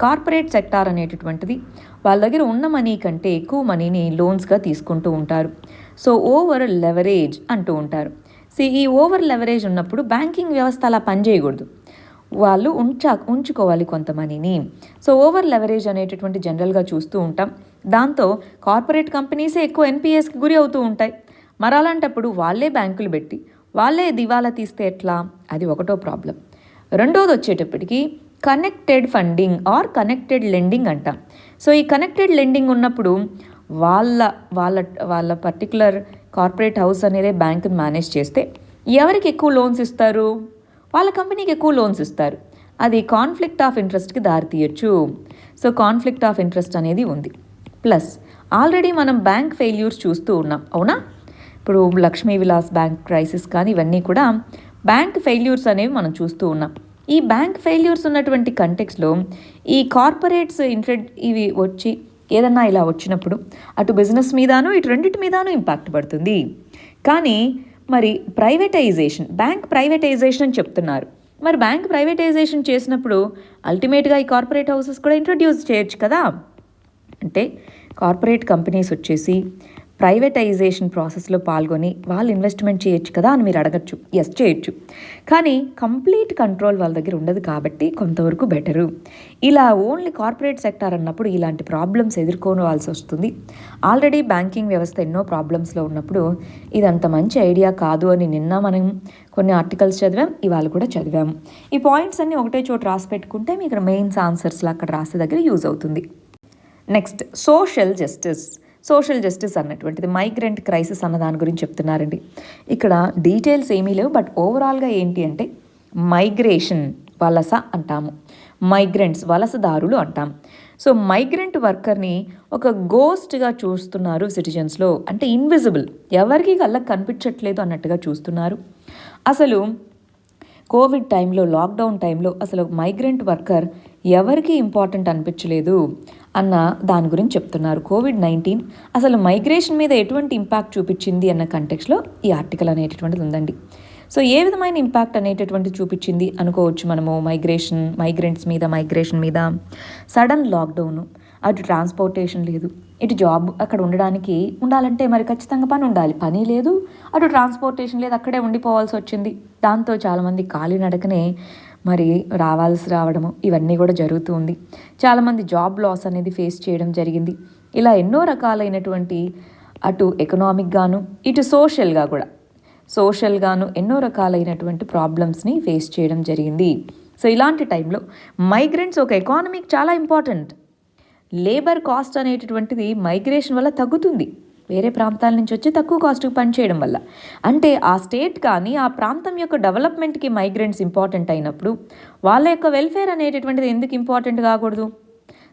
కార్పొరేట్ సెక్టార్ అనేటటువంటిది వాళ్ళ దగ్గర ఉన్న మనీ కంటే ఎక్కువ మనీని లోన్స్గా తీసుకుంటూ ఉంటారు. సో ఓవర్ లెవరేజ్ అంటూ ఉంటారు. ఈ ఓవర్ లెవరేజ్ ఉన్నప్పుడు బ్యాంకింగ్ వ్యవస్థ అలా పనిచేయకూడదు, వాళ్ళు ఉంచుకోవాలి కొంత మనీని. సో ఓవర్ లెవరేజ్ అనేటటువంటి జనరల్గా చూస్తూ ఉంటాం. దాంతో కార్పొరేట్ కంపెనీసే ఎక్కువ NPAస్కి గురి అవుతూ ఉంటాయి. మరి అలాంటప్పుడు వాళ్ళే బ్యాంకులు పెట్టి వాళ్ళే దివాలా తీస్తే ఎట్లా? అది ఒకటో ప్రాబ్లం. రెండోది వచ్చేటప్పటికి connected funding or connected lending అంటాం. సో ఈ కనెక్టెడ్ లెండింగ్ ఉన్నప్పుడు వాళ్ళ పర్టికులర్ కార్పొరేట్ హౌస్ అనేది బ్యాంకుని మేనేజ్ చేస్తే ఎవరికి ఎక్కువ లోన్స్ ఇస్తారు? వాళ్ళ కంపెనీకి ఎక్కువ లోన్స్ ఇస్తారు. అది కాన్ఫ్లిక్ట్ ఆఫ్ ఇంట్రెస్ట్కి దారితీయచ్చు. సో కాన్ఫ్లిక్ట్ ఆఫ్ ఇంట్రెస్ట్ అనేది ఉంది. ప్లస్ ఆల్రెడీ మనం బ్యాంక్ ఫెయిల్యూర్స్ చూస్తూ ఉన్నాం, అవునా? ఇప్పుడు లక్ష్మీ విలాస్ బ్యాంక్ క్రైసిస్ కానీ ఇవన్నీ కూడా బ్యాంక్ ఫెయిల్యూర్స్ అనేవి మనం చూస్తూ ఉన్నాం. ఈ బ్యాంక్ ఫెయిల్యూర్స్ ఉన్నటువంటి కంటెక్స్లో ఈ కార్పొరేట్స్ ఇవి వచ్చి ఏదన్నా ఇలా వచ్చినప్పుడు అటు బిజినెస్ మీదనూ ఇటు రెండింటి మీదనూ ఇంపాక్ట్ పడుతుంది. కానీ మరి బ్యాంక్ ప్రైవేటైజేషన్ అని చెప్తున్నారు. మరి బ్యాంక్ ప్రైవేటైజేషన్ చేసినప్పుడు అల్టిమేట్గా ఈ కార్పొరేట్ హౌసెస్ కూడా ఇంట్రడ్యూస్ చేయొచ్చు కదా. అంటే కార్పొరేట్ కంపెనీస్ వచ్చేసి ప్రైవేటైజేషన్ ప్రాసెస్లో పాల్గొని వాళ్ళు ఇన్వెస్ట్మెంట్ చేయొచ్చు కదా అని మీరు అడగచ్చు. ఎస్, చేయొచ్చు. కానీ కంప్లీట్ కంట్రోల్ వాళ్ళ దగ్గర ఉండదు కాబట్టి కొంతవరకు బెటరు. ఇలా ఓన్లీ కార్పొరేట్ సెక్టార్ అన్నప్పుడు ఇలాంటి ప్రాబ్లమ్స్ ఎదుర్కోవాల్సి వస్తుంది. ఆల్రెడీ బ్యాంకింగ్ వ్యవస్థ ఎన్నో ప్రాబ్లమ్స్లో ఉన్నప్పుడు ఇదంత మంచి ఐడియా కాదు అని నిన్న మనం కొన్ని ఆర్టికల్స్ చదివాం, ఇవాళ కూడా చదివాము. ఈ పాయింట్స్ అన్నీ ఒకటే చోట రాసి పెట్టుకుంటే మీకు మెయిన్స్ ఆన్సర్స్లో అక్కడ రాసే దగ్గర యూజ్ అవుతుంది. నెక్స్ట్, సోషల్ జస్టిస్ అన్నటువంటిది మైగ్రెంట్ క్రైసిస్ అన్న దాని గురించి చెప్తున్నారండి. ఇక్కడ డీటెయిల్స్ ఏమీ లేవు, బట్ ఓవరాల్గా ఏంటి అంటే మైగ్రేషన్, వలస అంటాము, మైగ్రెంట్స్ వలసదారులు అంటాం. సో మైగ్రెంట్ వర్కర్ని ఒక గోస్ట్గా చూస్తున్నారు సిటిజన్స్లో, అంటే ఇన్విజిబుల్, ఎవరికి కళ్ళకి కనిపించట్లేదు అన్నట్టుగా చూస్తున్నారు. అసలు కోవిడ్ టైంలో, లాక్డౌన్ టైంలో అసలు మైగ్రెంట్ వర్కర్ ఎవరికి ఇంపార్టెంట్ అనిపించలేదు అన్న దాని గురించి చెప్తున్నారు. COVID-19 అసలు మైగ్రేషన్ మీద ఎటువంటి ఇంపాక్ట్ చూపించింది అన్న కంటెక్స్లో ఈ ఆర్టికల్ అనేటటువంటిది ఉందండి. సో ఏ విధమైన ఇంపాక్ట్ అనేటటువంటిది చూపించింది అనుకోవచ్చు మనము మైగ్రేషన్ మీద సడన్ లాక్డౌను, అటు ట్రాన్స్పోర్టేషన్ లేదు, ఇటు జాబ్ అక్కడ ఉండాలంటే మరి ఖచ్చితంగా పని ఉండాలి, పని లేదు, అటు ట్రాన్స్పోర్టేషన్ లేదు, అక్కడే ఉండిపోవాల్సి వచ్చింది. దాంతో చాలామంది కాలినడకనే మరి రావడము ఇవన్నీ కూడా జరుగుతూ ఉంది. చాలామంది జాబ్ లాస్ అనేది ఫేస్ చేయడం జరిగింది. ఇలా ఎన్నో రకాలైనటువంటి అటు ఎకనామిక్గాను ఇటు సోషల్గాను ఎన్నో రకాలైనటువంటి ప్రాబ్లమ్స్ని ఫేస్ చేయడం జరిగింది. సో ఇలాంటి టైంలో మైగ్రెంట్స్ ఒక ఎకానమీకి చాలా ఇంపార్టెంట్. లేబర్ కాస్ట్ అనేటటువంటిది మైగ్రేషన్ వల్ల తగ్గుతుంది, వేరే ప్రాంతాల నుంచి వచ్చి తక్కువ కాస్ట్కి పనిచేయడం వల్ల. అంటే ఆ స్టేట్ కానీ ఆ ప్రాంతం యొక్క డెవలప్మెంట్కి మైగ్రెంట్స్ ఇంపార్టెంట్ అయినప్పుడు వాళ్ళ యొక్క వెల్ఫేర్ అనేటటువంటిది ఎందుకు ఇంపార్టెంట్ కాకూడదు?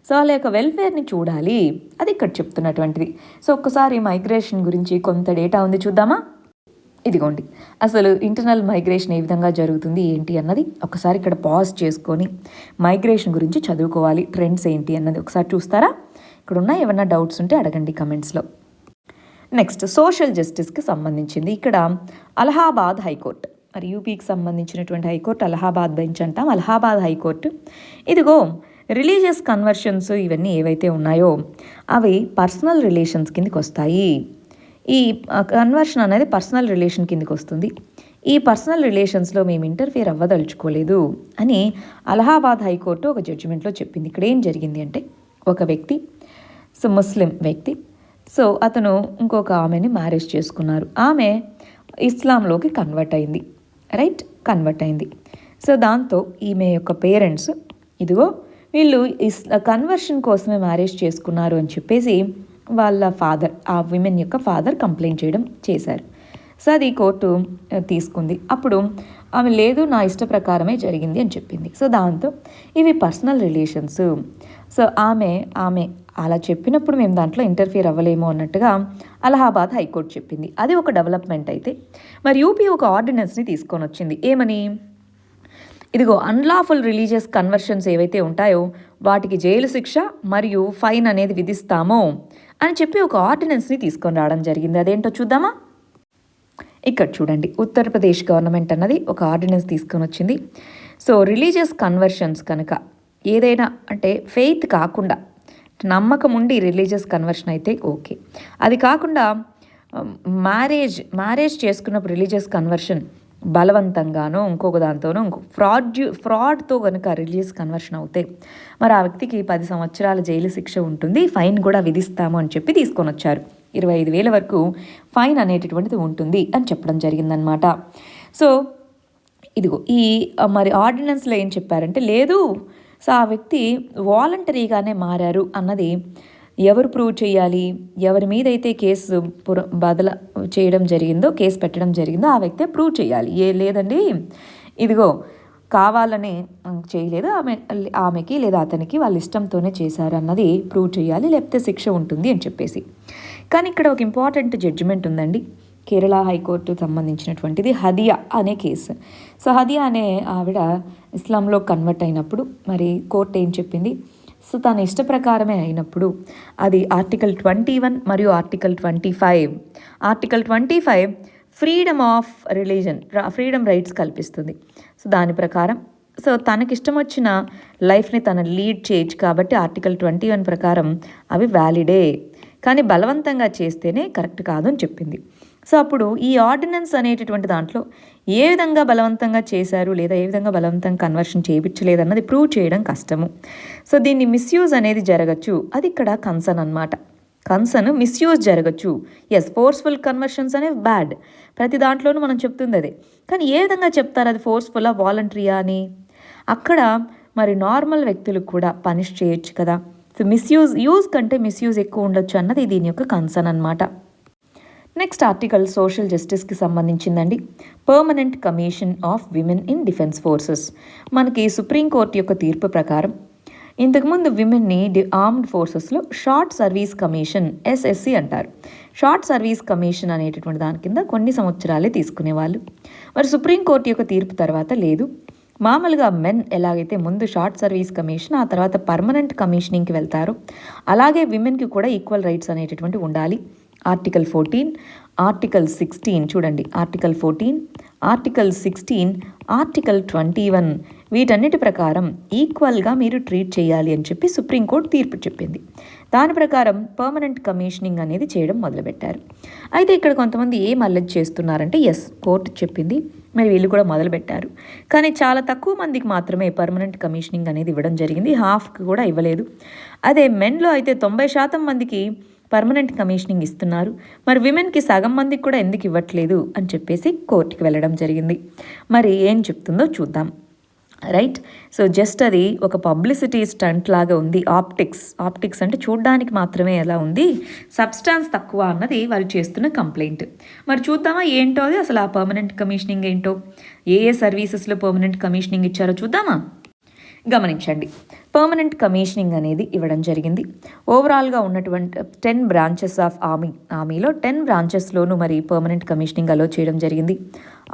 సో వాళ్ళ యొక్క వెల్ఫేర్ని చూడాలి, అది ఇక్కడ చెప్తున్నటువంటిది. సో ఒక్కసారి మైగ్రేషన్ గురించి కొంత డేటా ఉంది, చూద్దామా? ఇదిగోండి, అసలు ఇంటర్నల్ మైగ్రేషన్ ఏ విధంగా జరుగుతుంది ఏంటి అన్నది ఒకసారి ఇక్కడ పాజ్ చేసుకొని మైగ్రేషన్ గురించి చదువుకోవాలి. ట్రెండ్స్ ఏంటి అన్నది ఒకసారి చూస్తారా? ఇక్కడ ఉన్న ఏమన్నా డౌట్స్ ఉంటే అడగండి కమెంట్స్లో. నెక్స్ట్ సోషల్ జస్టిస్కి సంబంధించింది. ఇక్కడ అలహాబాద్ హైకోర్టు, మరి యూపీకి సంబంధించినటువంటి హైకోర్టు అలహాబాద్ బెంచ్ అంటాం. అలహాబాద్ హైకోర్టు ఇదిగో రిలీజియస్ కన్వర్షన్స్ ఇవన్నీ ఏవైతే ఉన్నాయో అవి పర్సనల్ రిలేషన్స్ కిందకి వస్తాయి. ఈ కన్వర్షన్ అనేది పర్సనల్ రిలేషన్ కిందకి వస్తుంది. ఈ పర్సనల్ రిలేషన్స్లో మేము ఇంటర్ఫియర్ అవ్వదలుచుకోలేదు అని అలహాబాద్ హైకోర్టు ఒక జడ్జిమెంట్లో చెప్పింది. ఇక్కడ ఏం జరిగింది అంటే, ఒక వ్యక్తి ముస్లిం వ్యక్తి, అతను ఇంకొక ఆమెని మ్యారేజ్ చేసుకున్నారు. ఆమె ఇస్లాంలోకి కన్వర్ట్ అయింది. దాంతో ఈమె యొక్క పేరెంట్స్ ఇదిగో వీళ్ళు కన్వర్షన్ కోసమే మ్యారేజ్ చేసుకున్నారు అని చెప్పేసి వాళ్ళ ఫాదర్, ఆ విమెన్ యొక్క ఫాదర్ కంప్లైంట్ చేశారు. అది కోర్టు తీసుకుంది. అప్పుడు ఆమె లేదు, నా ఇష్ట ప్రకారమే జరిగింది అని చెప్పింది. దాంతో ఇవి పర్సనల్ రిలేషన్స్. ఆమె అలా చెప్పినప్పుడు మేము దాంట్లో ఇంటర్ఫియర్ అవ్వలేము అన్నట్టుగా అలహాబాద్ హైకోర్టు చెప్పింది. అది ఒక డెవలప్మెంట్ అయితే, మరి యూపీ ఒక ఆర్డినెన్స్ని తీసుకొని వచ్చింది. ఏమని? ఇదిగో అన్లాఫుల్ రిలీజియస్ కన్వర్షన్స్ ఏవైతే ఉంటాయో వాటికి జైలు శిక్ష మరియు ఫైన్ అనేది విధిస్తామో అని చెప్పి ఒక ఆర్డినెన్స్ని తీసుకొని రావడం జరిగింది. అదేంటో చూద్దామా? ఇక్కడ చూడండి, ఉత్తరప్రదేశ్ గవర్నమెంట్ అన్నది ఒక ఆర్డినెన్స్ తీసుకొని వచ్చింది. రిలీజియస్ కన్వర్షన్స్ కనుక ఏదైనా అంటే ఫెయిత్ కాకుండా నమ్మకం ఉండి రిలీజియస్ కన్వర్షన్ అయితే ఓకే, అది కాకుండా మ్యారేజ్ చేసుకున్నప్పుడు రిలీజియస్ కన్వర్షన్ బలవంతంగానో ఇంకొక దాంతోనో ఫ్రాడ్తో కనుక రిలీజియస్ కన్వర్షన్ అవుతే మరి ఆ వ్యక్తికి 10 సంవత్సరాల జైలు శిక్ష ఉంటుంది, ఫైన్ కూడా విధిస్తాము అని చెప్పి తీసుకొని వచ్చారు. 25,000 వరకు ఫైన్ అనేటటువంటిది ఉంటుంది అని చెప్పడం జరిగిందనమాట. ఇదిగో ఈ మరి ఆర్డినెన్స్లో ఏం చెప్పారంటే, లేదు ఆ వ్యక్తి వాలంటరీగానే మారారు అన్నది ఎవరు ప్రూవ్ చేయాలి? ఎవరి మీద అయితే కేసు చేయడం జరిగిందో, కేసు పెట్టడం జరిగిందో ఆ వ్యక్తే ప్రూవ్ చేయాలి. లేదండి ఇదిగో కావాలని చేయలేదు, ఆమెకి లేదా అతనికి వాళ్ళ ఇష్టంతోనే చేశారు అన్నది ప్రూవ్ చేయాలి, లేకపోతే శిక్ష ఉంటుంది అని చెప్పేసి. కానీ ఇక్కడ ఒక ఇంపార్టెంట్ జడ్జిమెంట్ ఉందండి, కేరళ హైకోర్టు సంబంధించినటువంటిది. హదియా అనే కేసు. హదియా అనే ఆవిడ ఇస్లాంలో కన్వర్ట్ అయినప్పుడు మరి కోర్టు ఏం చెప్పింది? తన ఇష్ట ప్రకారమే అయినప్పుడు అది ఆర్టికల్ 21 మరియు article 25. Article 25 freedom of religion, freedom rights కల్పిస్తుంది. దాని ప్రకారం తనకిష్టం వచ్చిన లైఫ్ని తను లీడ్ చేయొచ్చు కాబట్టి ఆర్టికల్ 21 ప్రకారం అవి వ్యాలిడే, కానీ బలవంతంగా చేస్తేనే కరెక్ట్ కాదు అని చెప్పింది. అప్పుడు ఈ ఆర్డినెన్స్ అనేటటువంటి దాంట్లో ఏ విధంగా బలవంతంగా చేశారు లేదా ఏ విధంగా బలవంతంగా కన్వర్షన్ చేయించలేదు అన్నది ప్రూవ్ చేయడం కష్టము. దీన్ని మిస్యూజ్ అనేది జరగచ్చు, అది ఇక్కడ కన్సర్న్ అనమాట. కన్సర్న్ మిస్యూజ్ జరగచ్చు. ఫోర్స్ఫుల్ కన్వర్షన్స్ అనేవి బ్యాడ్, ప్రతి దాంట్లోనూ మనం చెప్తుంది అదే. కానీ ఏ విధంగా చెప్తారు అది ఫోర్స్ఫుల్లా వాలంటరీయా అని? అక్కడ మరి నార్మల్ వ్యక్తులకు కూడా పనిష్ చేయొచ్చు కదా. యూజ్ కంటే మిస్యూజ్ ఎక్కువ ఉండొచ్చు అన్నది దీని యొక్క కన్సర్న్ అనమాట. నెక్స్ట్ ఆర్టికల్ సోషల్ జస్టిస్కి సంబంధించిందండి. Permanent commission of women in defence forces. మనకి సుప్రీంకోర్టు యొక్క తీర్పు ప్రకారం ఇంతకుముందు విమెన్ని ఆర్మ్డ్ ఫోర్సెస్లో షార్ట్ సర్వీస్ కమిషన్, SSC అంటారు. షార్ట్ సర్వీస్ కమిషన్ అనేటటువంటి దాని కింద కొన్ని సంవత్సరాలే తీసుకునేవాళ్ళు. మరి సుప్రీంకోర్టు యొక్క తీర్పు తర్వాత లేదు, మామూలుగా మెన్ ఎలాగైతే ముందు షార్ట్ సర్వీస్ కమిషన్ ఆ తర్వాత పర్మనెంట్ కమిషనింగ్కి వెళ్తారు, అలాగే విమెన్కి కూడా ఈక్వల్ రైట్స్ అనేటటువంటి ఉండాలి. ఆర్టికల్ 14, ఆర్టికల్ 16 చూడండి, ఆర్టికల్ 14, ఆర్టికల్ 16, ఆర్టికల్ 21 వీటన్నిటి ప్రకారం ఈక్వల్గా మీరు ట్రీట్ చేయాలి అని చెప్పి సుప్రీంకోర్టు తీర్పు చెప్పింది. దాని ప్రకారం పర్మనెంట్ కమిషనింగ్ అనేది చేయడం మొదలుపెట్టారు. అయితే ఇక్కడ కొంతమంది ఏం అల్లరి చేస్తున్నారంటే, ఎస్ కోర్టు చెప్పింది, మరి వీళ్ళు కూడా మొదలుపెట్టారు. కానీ చాలా తక్కువ మందికి మాత్రమే పర్మనెంట్ కమిషనింగ్ అనేది ఇవ్వడం జరిగింది, హాఫ్కి కూడా ఇవ్వలేదు. అదే మెన్లో అయితే 90% మందికి పర్మనెంట్ కమిషనింగ్ ఇస్తున్నారు. మరి విమెన్కి సగం మందికి కూడా ఎందుకు ఇవ్వట్లేదు అని చెప్పేసి కోర్టుకి వెళ్ళడం జరిగింది. మరి ఏం చెప్తుందో చూద్దాం. రైట్. సో జస్ట్ అది ఒక పబ్లిసిటీ స్టంట్ లాగా ఉంది. ఆప్టిక్స్ అంటే చూడడానికి మాత్రమే ఎలా ఉంది, సబ్స్టాన్స్ తక్కువ అన్నది వాళ్ళు చేస్తున్న కంప్లైంట్. మరి చూద్దామా ఏంటో అది అసలు ఆ పర్మనెంట్ కమిషనింగ్ ఏంటో, ఏ సర్వీసెస్లో పర్మనెంట్ కమిషనింగ్ ఇచ్చారో చూద్దామా. గమనించండి, పర్మనెంట్ కమిషనింగ్ అనేది ఇవ్వడం జరిగింది. ఓవరాల్గా ఉన్నటువంటి 10 బ్రాంచెస్ ఆఫ్ ఆర్మీలో 10 బ్రాంచెస్లోనూ మరి పర్మనెంట్ కమిషనింగ్ అలో చేయడం జరిగింది.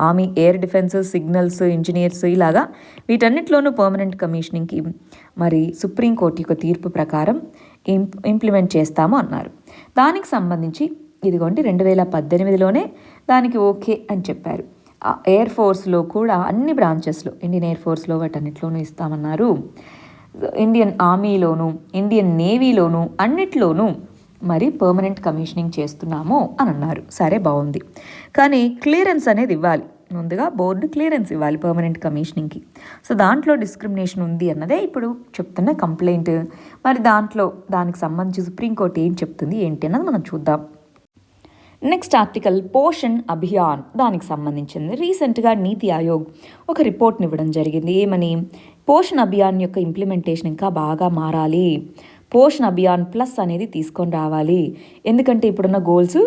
Army, air defence, signals, engineers ఇలాగా వీటన్నిటిలోనూ పర్మనెంట్ కమిషనింగ్కి మరి సుప్రీంకోర్టు యొక్క తీర్పు ప్రకారం ఇంప్లిమెంట్ చేస్తాము అన్నారు. దానికి సంబంధించి ఇదిగోండి 2018లోనే దానికి ఓకే అని చెప్పారు. ఎయిర్ ఫోర్స్లో కూడా అన్ని బ్రాంచెస్లో, ఇండియన్ ఎయిర్ ఫోర్స్లో వాటన్నిటిలోనూ ఇస్తామన్నారు. ఇండియన్ ఆర్మీలోను, ఇండియన్ నేవీలోను అన్నిట్లోనూ మరి పర్మనెంట్ కమిషనింగ్ చేస్తున్నాము అని అన్నారు. సరే, బాగుంది. కానీ క్లియరెన్స్ అనేది ఇవ్వాలి, ముందుగా బోర్డు క్లియరెన్స్ ఇవ్వాలి పర్మనెంట్ కమిషనింగ్కి. సో దాంట్లో డిస్క్రిమినేషన్ ఉంది అన్నదే ఇప్పుడు చెప్తున్న కంప్లైంట్. మరి దానికి సంబంధించి సుప్రీంకోర్టు ఏం చెప్తుంది ఏంటి అన్నది మనం చూద్దాం. నెక్స్ట్ ఆర్టికల్ పోషణ్ అభియాన్, దానికి సంబంధించింది. రీసెంట్గా నీతి ఆయోగ్ ఒక రిపోర్ట్ని ఇవ్వడం జరిగింది. ఏమని, పోషణ్ అభియాన్ యొక్క ఇంప్లిమెంటేషన్ ఇంకా బాగా మారాలి, పోషణ్ అభియాన్ ప్లస్ అనేది తీసుకొని రావాలి. ఎందుకంటే ఇప్పుడున్న గోల్స్,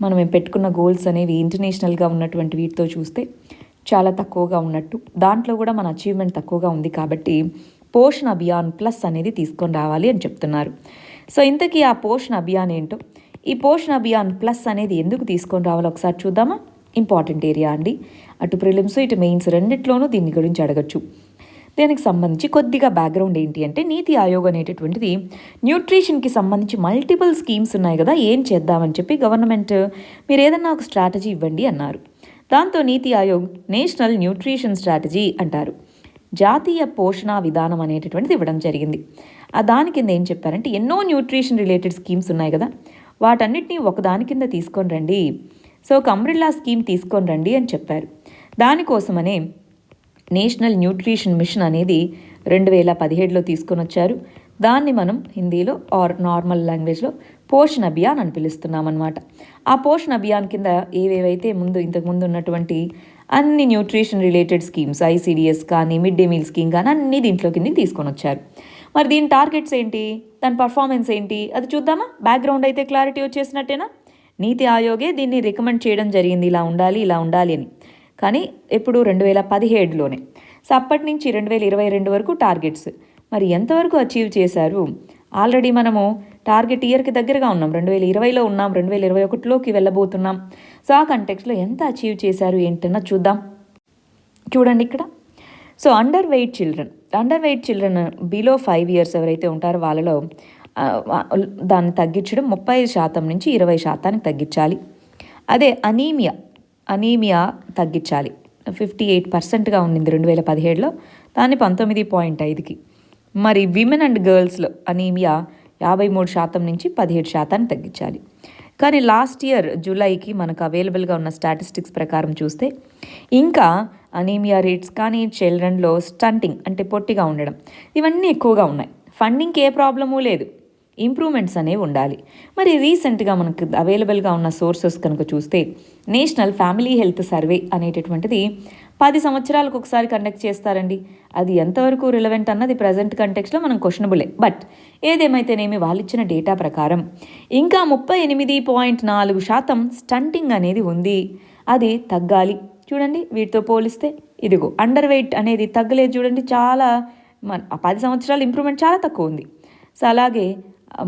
మనం పెట్టుకున్న గోల్స్ అనేవి ఇంటర్నేషనల్గా ఉన్నటువంటి వీటితో చూస్తే చాలా తక్కువగా ఉన్నట్టు, దాంట్లో కూడా మన అచీవ్మెంట్ తక్కువగా ఉంది. కాబట్టి పోషణ్ అభియాన్ ప్లస్ అనేది తీసుకొని రావాలి అని చెప్తున్నారు. సో ఇంతకీ ఆ పోషణ్ అభియాన్ ఏంటో, ఈ పోషణ్ అభియాన్ ప్లస్ అనేది ఎందుకు తీసుకొని రావాలో ఒకసారి చూద్దామా. ఇంపార్టెంట్ ఏరియా అండి, అటు ప్రిలిమ్స్ ఇటు మెయిన్స్ రెండిట్లోనూ దీని గురించి అడగచ్చు. దీనికి సంబంధించి కొద్దిగా బ్యాక్గ్రౌండ్ ఏంటి అంటే, నీతి ఆయోగ్ అనేటటువంటిది న్యూట్రిషన్కి సంబంధించి మల్టిపుల్ స్కీమ్స్ ఉన్నాయి కదా, ఏం చేద్దామని చెప్పి గవర్నమెంట్ మీరు ఏదన్నా ఒక స్ట్రాటజీ ఇవ్వండి అన్నారు. దాంతో నీతి ఆయోగ్ నేషనల్ న్యూట్రిషన్ స్ట్రాటజీ అంటారు, జాతీయ పోషణ విధానం అనేటటువంటిది ఇవ్వడం జరిగింది. దాని కింద ఏం చెప్పారంటే, ఎన్నో న్యూట్రిషన్ రిలేటెడ్ స్కీమ్స్ ఉన్నాయి కదా, వాటన్నిటినీ ఒకదాని కింద తీసుకొని రండి, సో ఒక అంబ్రిల్లా స్కీమ్ తీసుకొని రండి అని చెప్పారు. దానికోసమనే నేషనల్ న్యూట్రిషన్ మిషన్ అనేది 2017లో తీసుకొని వచ్చారు. దాన్ని మనం హిందీలో ఆర్ నార్మల్ లాంగ్వేజ్లో పోషణ్ అభియాన్ అని పిలుస్తున్నామన్నమాట. ఆ పోషణ్ అభియాన్ కింద ఏవేవైతే ఇంతకుముందు ఉన్నటువంటి అన్ని న్యూట్రిషన్ రిలేటెడ్ స్కీమ్స్, ICDS కానీ, మిడ్ డే మీల్ స్కీమ్ కానీ అన్నీ దీంట్లో కింద తీసుకొని వచ్చారు. మరి దీని టార్గెట్స్ ఏంటి, దాని పర్ఫార్మెన్స్ ఏంటి, అది చూద్దామా. బ్యాక్గ్రౌండ్ అయితే క్లారిటీ వచ్చేసినట్టేనా. నీతి ఆయోగే దీన్ని రికమెండ్ చేయడం జరిగింది, ఇలా ఉండాలి అని. కానీ ఎప్పుడు 2017లోనే. సో అప్పటి నుంచి 2022 వరకు టార్గెట్స్ మరి ఎంతవరకు అచీవ్ చేశారు. ఆల్రెడీ మనము టార్గెట్ ఇయర్కి దగ్గరగా ఉన్నాం, 2020లో ఉన్నాం, 2021లోకి వెళ్ళబోతున్నాం. సో ఆ కంటెక్స్లో ఎంత అచీవ్ చేశారు ఏంటన్నా చూద్దాం. చూడండి ఇక్కడ. So under weight children below 5 years ఎవరైతే ఉంటారో వాళ్ళలో దాన్ని తగ్గించడం 35% నుంచి 20% తగ్గించాలి. అదే అనీమియా తగ్గించాలి. 58%గా ఉండింది 2017లో, దాన్ని 19.5కి. మరి విమెన్ అండ్ గర్ల్స్లో అనీమియా 53% నుంచి 17% తగ్గించాలి. కానీ లాస్ట్ ఇయర్ జూలైకి మనకు అవైలబుల్గా ఉన్న స్టాటిస్టిక్స్ ప్రకారం చూస్తే ఇంకా అనీమియా రేట్స్ కానీ, చిల్డ్రన్లో స్టంటింగ్ అంటే పొట్టిగా ఉండడం, ఇవన్నీ ఎక్కువగా ఉన్నాయి. ఫండింగ్కి ఏ ప్రాబ్లము లేదు, ఇంప్రూవ్మెంట్స్ అనేవి ఉండాలి. మరి రీసెంట్గా మనకు అవైలబుల్గా ఉన్న సోర్సెస్ కనుక చూస్తే నేషనల్ ఫ్యామిలీ హెల్త్ సర్వే అనేటటువంటిది 10 సంవత్సరాలకు ఒకసారి కండక్ట్ చేస్తారండి. అది ఎంతవరకు రిలవెంట్ అన్నది ప్రజెంట్ కంటెక్స్లో మనం క్వశ్చనబులే. బట్ ఏదేమైతేనేమి వాళ్ళు ఇచ్చిన డేటా ప్రకారం ఇంకా 38.4% స్టంటింగ్ అనేది ఉంది, అది తగ్గాలి. చూడండి, వీటితో పోలిస్తే ఇదిగో అండర్ వెయిట్ అనేది తగ్గలేదు. చూడండి, చాలా 10 సంవత్సరాల ఇంప్రూవ్మెంట్ చాలా తక్కువ ఉంది. సో అలాగే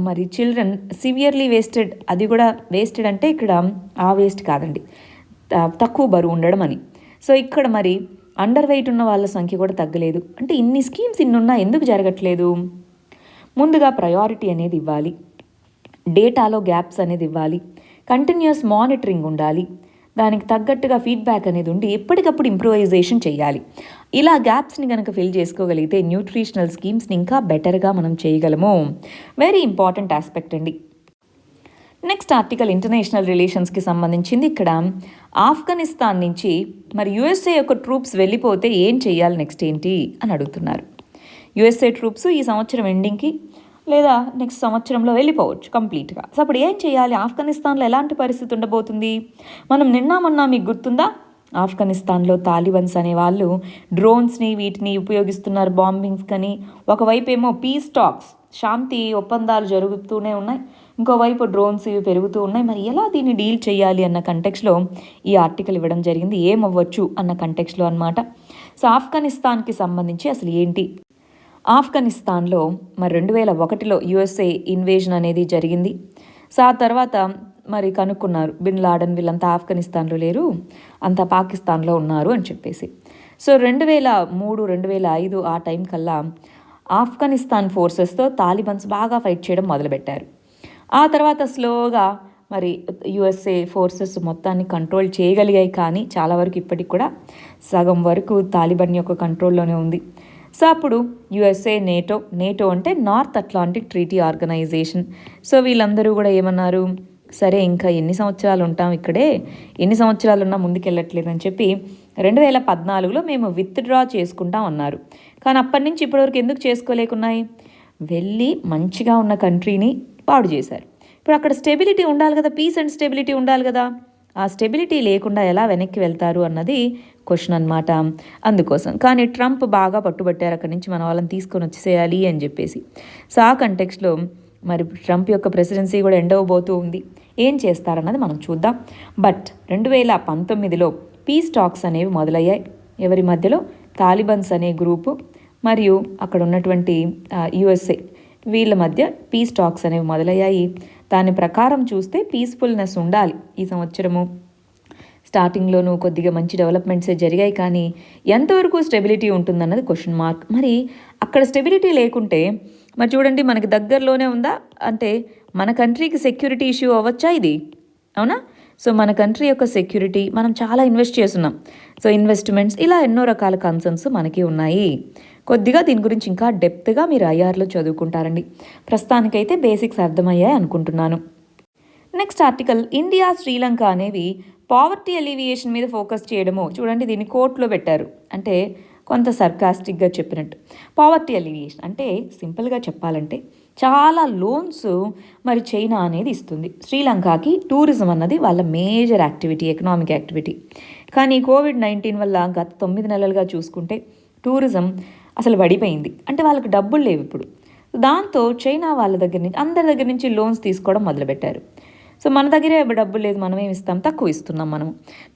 మరి చిల్డ్రన్ సివియర్లీ వేస్టెడ్, అది కూడా వేస్టెడ్ అంటే ఇక్కడ ఆ వేస్ట్ కాదండి, తక్కువ బరువు ఉండడం అని. సో ఇక్కడ మరి అండర్ వెయిట్ ఉన్న వాళ్ళ సంఖ్య కూడా తగ్గలేదు. అంటే ఇన్ని స్కీమ్స్ ఇన్నున్నా ఎందుకు జరగట్లేదు? ముందుగా ప్రయారిటీ అనేది ఇవ్వాలి, డేటాలో గ్యాప్స్ అనేది ఇవ్వాలి, కంటిన్యూస్ మానిటరింగ్ ఉండాలి, దానికి తగ్గట్టుగా ఫీడ్బ్యాక్ అనేది ఉండి ఎప్పటికప్పుడు ఇంప్రూవైజేషన్ చేయాలి. ఇలా గ్యాప్స్ని కనుక ఫిల్ చేసుకోగలిగితే న్యూట్రిషనల్ స్కీమ్స్ని ఇంకా బెటర్గా మనం చేయగలము. వెరీ ఇంపార్టెంట్ ఆస్పెక్ట్ అండి. నెక్స్ట్ ఆర్టికల్ ఇంటర్నేషనల్ రిలేషన్స్కి సంబంధించింది. ఇక్కడ ఆఫ్ఘనిస్తాన్ నుంచి మరి యుఎస్ఏ యొక్క ట్రూప్స్ వెళ్ళిపోతే ఏం చేయాలి, నెక్స్ట్ ఏంటి అని అడుగుతున్నారు. యుఎస్ఏ ట్రూప్స్ ఈ సంవత్సరం ఎండింగ్కి లేదా నెక్స్ట్ సంవత్సరంలో వెళ్ళిపోవచ్చు కంప్లీట్గా. సో అప్పుడు ఏం చేయాలి, ఆఫ్ఘనిస్తాన్లో ఎలాంటి పరిస్థితి ఉండబోతుంది? మనం మొన్న మీకు గుర్తుందా, ఆఫ్ఘనిస్తాన్లో తాలిబన్స్ అనే వాళ్ళు డ్రోన్స్ని వీటిని ఉపయోగిస్తున్నారు బాంబింగ్స్ కని. ఒకవైపు ఏమో పీస్ టాక్స్, శాంతి ఒప్పందాలు జరుగుతూనే ఉన్నాయి, ఇంకోవైపు డ్రోన్స్ ఇవి పెరుగుతూ ఉన్నాయి. మరి ఎలా దీన్ని డీల్ చేయాలి అన్న కంటెక్స్లో ఈ ఆర్టికల్ ఇవ్వడం జరిగింది. ఏమవ్వచ్చు అన్న కంటెక్స్లో అనమాట. సో ఆఫ్ఘనిస్తాన్కి సంబంధించి అసలు ఏంటి, ఆఫ్ఘనిస్తాన్లో మరి 2001లో యుఎస్ఏ ఇన్వేజన్ అనేది జరిగింది. సో ఆ తర్వాత మరి కనుక్కున్నారు బిన్ లాడెన్ వీళ్ళంతా ఆఫ్ఘనిస్తాన్లో లేరు, అంతా పాకిస్తాన్లో ఉన్నారు అని చెప్పేసి. సో 2003, 2005 ఆ టైం కల్లా ఆఫ్ఘనిస్తాన్ ఫోర్సెస్తో తాలిబన్స్ బాగా ఫైట్ చేయడం మొదలుపెట్టారు. ఆ తర్వాత స్లోగా మరి యుఎస్ఏ ఫోర్సెస్ మొత్తాన్ని కంట్రోల్ చేయగలిగాయి, కానీ చాలా వరకు ఇప్పటికి కూడా సగం వరకు తాలిబాన్ యొక్క కంట్రోల్లోనే ఉంది. సో అప్పుడు యుఎస్ఏ, నేటో అంటే North Atlantic Treaty Organisation. So వీళ్ళందరూ కూడా ఏమన్నారు, సరే ఇంకా ఎన్ని సంవత్సరాలు ఉంటాం ఇక్కడే, ఎన్ని సంవత్సరాలు ఉన్నా ముందుకెళ్ళట్లేదని చెప్పి 2014లో మేము విత్డ్రా చేసుకుంటాం అన్నారు. కానీ అప్పటి నుంచి ఇప్పటివరకు ఎందుకు చేసుకోలేకున్నాయి, వెళ్ళి మంచిగా ఉన్న కంట్రీని పాడు చేశారు. ఇప్పుడు అక్కడ స్టెబిలిటీ ఉండాలి కదా, పీస్ అండ్ స్టెబిలిటీ ఉండాలి కదా. ఆ స్టెబిలిటీ లేకుండా ఎలా వెనక్కి వెళ్తారు అన్నది క్వశ్చన్ అనమాట. అందుకోసం కానీ ట్రంప్ బాగా పట్టుబట్టారు అక్కడి నుంచి మన వాళ్ళని తీసుకొని వచ్చేసేయాలి అని చెప్పేసి. సో ఆ కంటెక్స్లో మరి ట్రంప్ యొక్క ప్రెసిడెన్సీ కూడా ఎండ్ అవ్వబోతూ ఉంది. ఏం చేస్తారన్నది మనం చూద్దాం. బట్ 2019లో పీస్ టాక్స్ అనేవి మొదలయ్యాయి. ఎవరి మధ్యలో, తాలిబన్స్ అనే గ్రూపు మరియు అక్కడ ఉన్నటువంటి యుఎస్ఏ వీళ్ళ మధ్య పీస్ టాక్స్ అనేవి మొదలయ్యాయి. దాని ప్రకారం చూస్తే పీస్ఫుల్నెస్ ఉండాలి. ఈ సంవత్సరము స్టార్టింగ్లోనూ కొద్దిగా మంచి డెవలప్మెంట్సే జరిగాయి, కానీ ఎంతవరకు స్టెబిలిటీ ఉంటుందన్నది క్వశ్చన్ మార్క్. మరి అక్కడ స్టెబిలిటీ లేకుంటే మరి చూడండి మనకి దగ్గరలోనే ఉందా అంటే మన కంట్రీకి సెక్యూరిటీ ఇష్యూ అవ్వచ్చా ఇది, అవునా? సో మన కంట్రీ యొక్క సెక్యూరిటీ మనం చాలా ఇన్వెస్ట్ చేస్తున్నాం. సో ఇన్వెస్ట్మెంట్స్ ఇలా ఎన్నో రకాల కన్సర్న్స్ మనకి ఉన్నాయి. కొద్దిగా దీని గురించి ఇంకా డెప్త్గా మీరు ఐఆర్లో చదువుకుంటారండి. ప్రస్తుతానికైతే బేసిక్స్ అర్థమయ్యాయి అనుకుంటున్నాను. నెక్స్ట్ ఆర్టికల్ ఇండియా, శ్రీలంక అనేవి పావర్టీ ఎలివియేషన్ మీద ఫోకస్ చేయడము. చూడండి దీన్ని కోర్టులో పెట్టారు, అంటే కొంత సర్కాస్టిక్గా చెప్పినట్టు. పావర్టీ ఎలివియేషన్ అంటే సింపుల్గా చెప్పాలంటే చాలా లోన్స్ మరి చైనా అనేది ఇస్తుంది శ్రీలంకకి. టూరిజం అన్నది వాళ్ళ మేజర్ యాక్టివిటీ, ఎకనామిక్ యాక్టివిటీ. కానీ కోవిడ్-19 వల్ల గత 9 నెలలుగా చూసుకుంటే టూరిజం అసలు పడిపోయింది. అంటే వాళ్ళకి డబ్బులు లేవు ఇప్పుడు. దాంతో చైనా వాళ్ళ దగ్గర నుంచి, అందరి దగ్గర నుంచి లోన్స్ తీసుకోవడం మొదలుపెట్టారు. సో మన దగ్గరే డబ్బులు లేదు, మనమేమి ఇస్తాం, తక్కువ ఇస్తున్నాం మనము.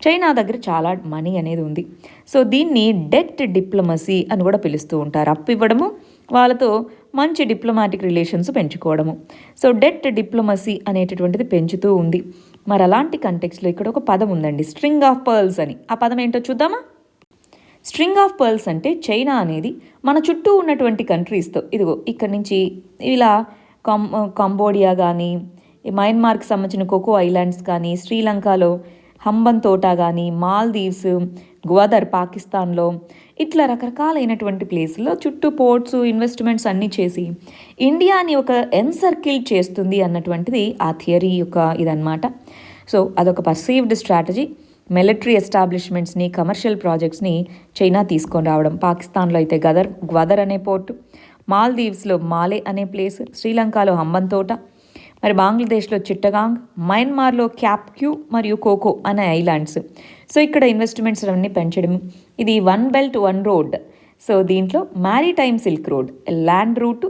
చైనా దగ్గర చాలా మనీ అనేది ఉంది. సో దీన్ని డెట్ డిప్లొమసీ అని కూడా పిలుస్తూ ఉంటారు. అప్పు ఇవ్వడము, వాళ్ళతో మంచి డిప్లొమాటిక్ రిలేషన్స్ పెంచుకోవడము. సో డెట్ డిప్లొమసీ అనేటటువంటిది పెంచుతూ ఉంది. మరి అలాంటి కంటెక్స్లో ఇక్కడ ఒక పదం ఉందండి, స్ట్రింగ్ ఆఫ్ పర్ల్స్ అని. ఆ పదం ఏంటో చూద్దామా? స్ట్రింగ్ ఆఫ్ పర్ల్స్ అంటే చైనా అనేది మన చుట్టూ ఉన్నటువంటి కంట్రీస్తో, ఇదిగో ఇక్కడ నుంచి ఇలా కంబోడియా కానీ, మయన్మార్కి సంబంధించిన కోకో ఐలాండ్స్ కానీ, శ్రీలంకలో హంబన్ తోట కానీ, మాల్దీవ్స్, గ్వాదర్ పాకిస్తాన్లో, ఇట్లా రకరకాలైనటువంటి ప్లేస్లో చుట్టూ పోర్ట్స్, ఇన్వెస్ట్మెంట్స్ అన్నీ చేసి ఇండియాని ఒక ఎన్సర్కిల్ చేస్తుంది అన్నటువంటిది ఆ థియరీ యొక్క ఇదన్నమాట. సో అదొక పర్సీవ్డ్ స్ట్రాటజీ. మిలిటరీ ఎస్టాబ్లిష్మెంట్స్ని, కమర్షియల్ ప్రాజెక్ట్స్ని చైనా తీసుకొని రావడం. పాకిస్తాన్లో అయితే గ్వాదర్ అనే పోర్టు, మాల్దీవ్స్లో మాలే అనే ప్లేస్, శ్రీలంకలో హంబన్ తోట, మరి బంగ్లాదేశ్లో చిట్టగాంగ్, మయన్మార్లో క్యాప్క్యూ మరియు కోకో అనే ఐలాండ్స్. సో ఇక్కడ ఇన్వెస్ట్మెంట్స్ అన్నీ పెంచడం. ఇది 1 బెల్ట్ 1 రోడ్. సో దీంట్లో maritime silk road, land route,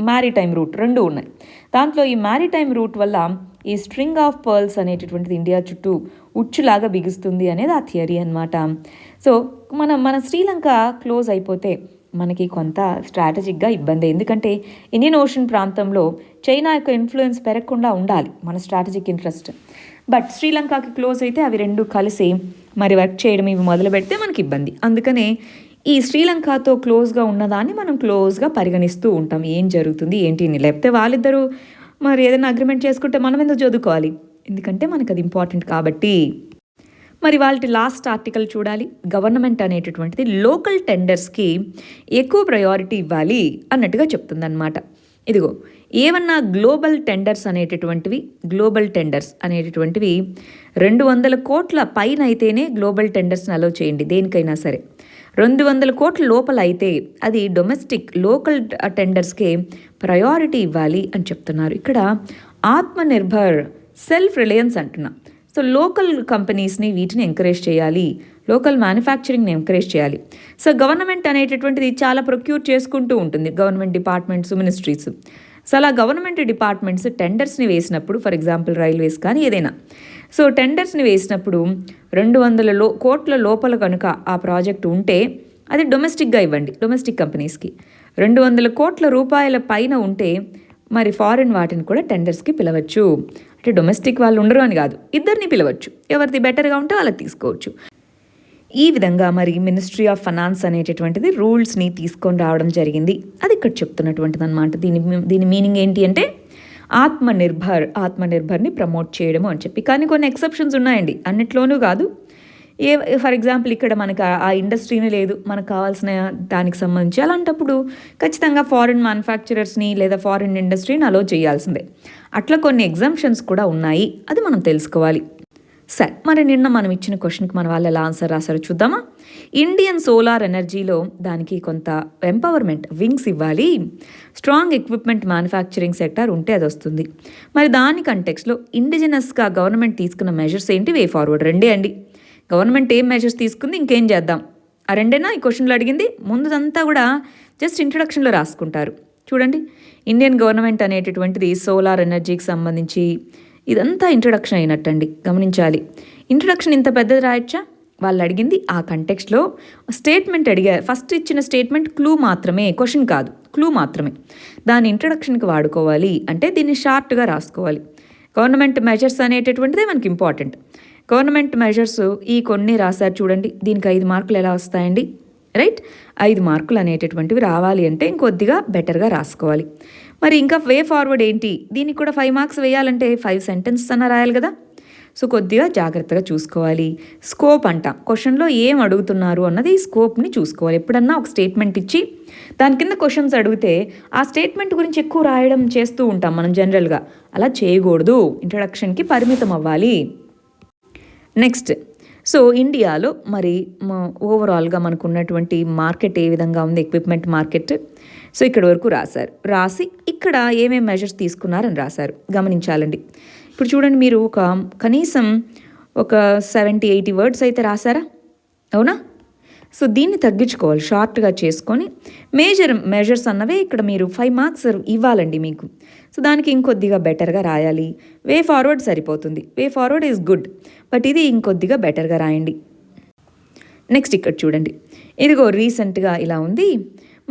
maritime route రెండు ఉన్నాయి. దాంట్లో ఈ మ్యారీటైమ్ రూట్ వల్ల ఈ స్ట్రింగ్ ఆఫ్ పర్ల్స్ అనేటటువంటిది ఇండియా చుట్టూ ఉచ్చులాగా బిగుస్తుంది అనేది ఆ థియరీ అనమాట. సో మన శ్రీలంక క్లోజ్ అయిపోతే మనకి కొంత స్ట్రాటజిక్గా ఇబ్బంది. ఎందుకంటే ఇండియన్ ఓషన్ ప్రాంతంలో చైనా యొక్క ఇన్ఫ్లుయెన్స్ పెరగకుండా ఉండాలి మన స్ట్రాటజిక్ ఇంట్రెస్ట్. బట్ శ్రీలంకకి క్లోజ్ అయితే అవి రెండు కలిసి మరి వర్క్ చేయడం ఇవి మొదలు పెడితే మనకి ఇబ్బంది. అందుకనే ఈ శ్రీలంకతో క్లోజ్గా ఉన్నదాన్ని మనం క్లోజ్గా పరిగణిస్తూ ఉంటాం. ఏం జరుగుతుంది ఏంటి అని. లేకపోతే వాళ్ళిద్దరూ మరి ఏదైనా అగ్రిమెంట్ చేసుకుంటే మనం ఎందుకు చదువుకోవాలి, ఎందుకంటే మనకు అది ఇంపార్టెంట్ కాబట్టి. మరి వాళ్ళ లాస్ట్ ఆర్టికల్ చూడాలి. గవర్నమెంట్ అనేటటువంటిది లోకల్ టెండర్స్కి ఎక్కువ ప్రయారిటీ ఇవ్వాలి అన్నట్టుగా చెప్తుందన్నమాట. ఇదిగో ఏమన్నా గ్లోబల్ టెండర్స్ అనేటటువంటివి 200 కోట్ల పైన అయితేనే గ్లోబల్ టెండర్స్ని అలో చేయండి దేనికైనా సరే. 200 కోట్ల లోపల అయితే అది డొమెస్టిక్ లోకల్ టెండర్స్కే ప్రయారిటీ ఇవ్వాలి అని చెప్తున్నారు. ఇక్కడ ఆత్మనిర్భర్ సెల్ఫ్ రిలయన్స్ అంటున్నా. సో లోకల్ కంపెనీస్ని వీటిని ఎంకరేజ్ చేయాలి, లోకల్ మ్యానుఫ్యాక్చరింగ్ని ఎంకరేజ్ చేయాలి. సో గవర్నమెంట్ అనేటటువంటిది చాలా ప్రొక్యూర్ చేసుకుంటూ ఉంటుంది, గవర్నమెంట్ డిపార్ట్మెంట్స్, మినిస్ట్రీస్. సో అలా గవర్నమెంట్ డిపార్ట్మెంట్స్ టెండర్స్ని వేసినప్పుడు, ఫర్ ఎగ్జాంపుల్ రైల్వేస్ కానీ ఏదైనా, సో టెండర్స్ని వేసినప్పుడు 200 కోట్ల లోపల కనుక ఆ ప్రాజెక్ట్ ఉంటే అది డొమెస్టిక్గా ఇవ్వండి, డొమెస్టిక్ కంపెనీస్కి. 200 కోట్ల రూపాయల పైన ఉంటే మరి ఫారిన్ వాటిని కూడా టెండర్స్కి పిలవచ్చు. అంటే డొమెస్టిక్ వాళ్ళు ఉండరు అని కాదు, ఇద్దరిని పిలవచ్చు, ఎవరిది బెటర్గా ఉంటే వాళ్ళకి తీసుకోవచ్చు. ఈ విధంగా మరి మినిస్ట్రీ ఆఫ్ ఫైనాన్స్ అనేటటువంటిది రూల్స్ని తీసుకొని రావడం జరిగింది. అది ఇక్కడ చెప్తున్నటువంటిది అనమాట. దీని మీనింగ్ ఏంటి అంటే ఆత్మనిర్భర్ని ప్రమోట్ చేయడము అని చెప్పి. కానీ కొన్ని ఎక్సెప్షన్స్ ఉన్నాయండి, అన్నిట్లోనూ కాదు. ఫర్ ఎగ్జాంపుల్ ఇక్కడ మనకు ఆ ఇండస్ట్రీనే లేదు, మనకు కావాల్సిన దానికి సంబంధించి, అలాంటప్పుడు ఖచ్చితంగా ఫారిన్ మ్యానుఫ్యాక్చరర్స్ని లేదా ఫారిన్ ఇండస్ట్రీని అలో చేయాల్సిందే. అట్లా కొన్ని ఎగ్జామ్షన్స్ కూడా ఉన్నాయి, అది మనం తెలుసుకోవాలి. సరే, మరి నిన్న మనం ఇచ్చిన క్వశ్చన్కి మన వాళ్ళు ఎలా ఆన్సర్ రాశారో చూద్దామా. ఇండియన్ సోలార్ ఎనర్జీలో దానికి కొంత ఎంపవర్మెంట్, వింగ్స్ ఇవ్వాలి, స్ట్రాంగ్ ఎక్విప్మెంట్ మ్యానుఫ్యాక్చరింగ్ సెక్టార్ ఉంటే అది వస్తుంది. మరి దాని కంటెక్స్లో ఇండిజినస్గా గవర్నమెంట్ తీసుకున్న మెజర్స్ ఏంటి, వే ఫార్వర్డ్ రెండే అండి. గవర్నమెంట్ ఏం మెజర్స్ తీసుకుంది, ఇంకేం చేద్దాం, ఆ రెండేనా ఈ క్వశ్చన్లో అడిగింది. ముందుదంతా కూడా జస్ట్ ఇంట్రడక్షన్లో రాసుకుంటారు. చూడండి, ఇండియన్ గవర్నమెంట్ అనేటటువంటిది సోలార్ ఎనర్జీకి సంబంధించి ఇదంతా ఇంట్రడక్షన్ అయినట్టండి, గమనించాలి. ఇంట్రడక్షన్ ఇంత పెద్దది రాయొచ్చా, వాళ్ళు అడిగింది ఆ కంటెక్స్ట్లో స్టేట్మెంట్ అడిగారు. ఫస్ట్ ఇచ్చిన స్టేట్మెంట్ క్లూ మాత్రమే, క్వశ్చన్ కాదు, క్లూ మాత్రమే. దాని ఇంట్రడక్షన్కి వాడుకోవాలి అంటే దీన్ని షార్ట్గా రాసుకోవాలి. గవర్నమెంట్ మెజర్స్ అనేటటువంటిదే మనకి ఇంపార్టెంట్. గవర్నమెంట్ మెజర్స్ ఈ కొన్ని రాశారు చూడండి, దీనికి 5 మార్కులు ఎలా వస్తాయండి, రైట్? 5 మార్కులు అనేటటువంటివి రావాలి అంటే ఇంకొద్దిగా బెటర్గా రాసుకోవాలి. మరి ఇంకా వే ఫార్వర్డ్ ఏంటి, దీనికి కూడా 5 మార్క్స్ వేయాలంటే 5 సెంటెన్సెస్ అన్న రాయాలి కదా. సో కొద్దిగా జాగ్రత్తగా చూసుకోవాలి. స్కోప్ అంట, క్వశ్చన్లో ఏం అడుగుతున్నారు అన్నది స్కోప్ని చూసుకోవాలి. ఎప్పుడన్నా ఒక స్టేట్మెంట్ ఇచ్చి దాని కింద క్వశ్చన్స్ అడిగితే ఆ స్టేట్మెంట్ గురించి ఎక్కువ రాయడం చేస్తూ ఉంటాం మనం జనరల్గా, అలా చేయకూడదు, ఇంట్రడక్షన్కి పరిమితం అవ్వాలి. నెక్స్ట్, సో ఇండియాలో మరి ఓవరాల్గా మనకు ఉన్నటువంటి మార్కెట్ ఏ విధంగా ఉంది, ఎక్విప్మెంట్ మార్కెట్. సో ఇక్కడ వరకు రాశారు, రాసి ఇక్కడ ఏమేమి మెజర్స్ తీసుకున్నారని రాశారు, గమనించాలండి. ఇప్పుడు చూడండి, మీరు కనీసం ఒక 70-80 వర్డ్స్ అయితే రాశారా, అవునా? సో దీన్ని తగ్గించుకోవాలి, షార్ట్గా చేసుకొని మెజర్స్ అన్నవే ఇక్కడ మీరు 5 మార్క్స్ ఇవ్వాలండి మీకు. సో దానికి ఇంకొద్దిగా బెటర్గా రాయాలి. వే ఫార్వర్డ్ సరిపోతుంది, way forward is good, but ఇది ఇంకొద్దిగా బెటర్గా రాయండి. నెక్స్ట్ ఇక్కడ చూడండి, ఇదిగో రీసెంట్గా ఇలా ఉంది.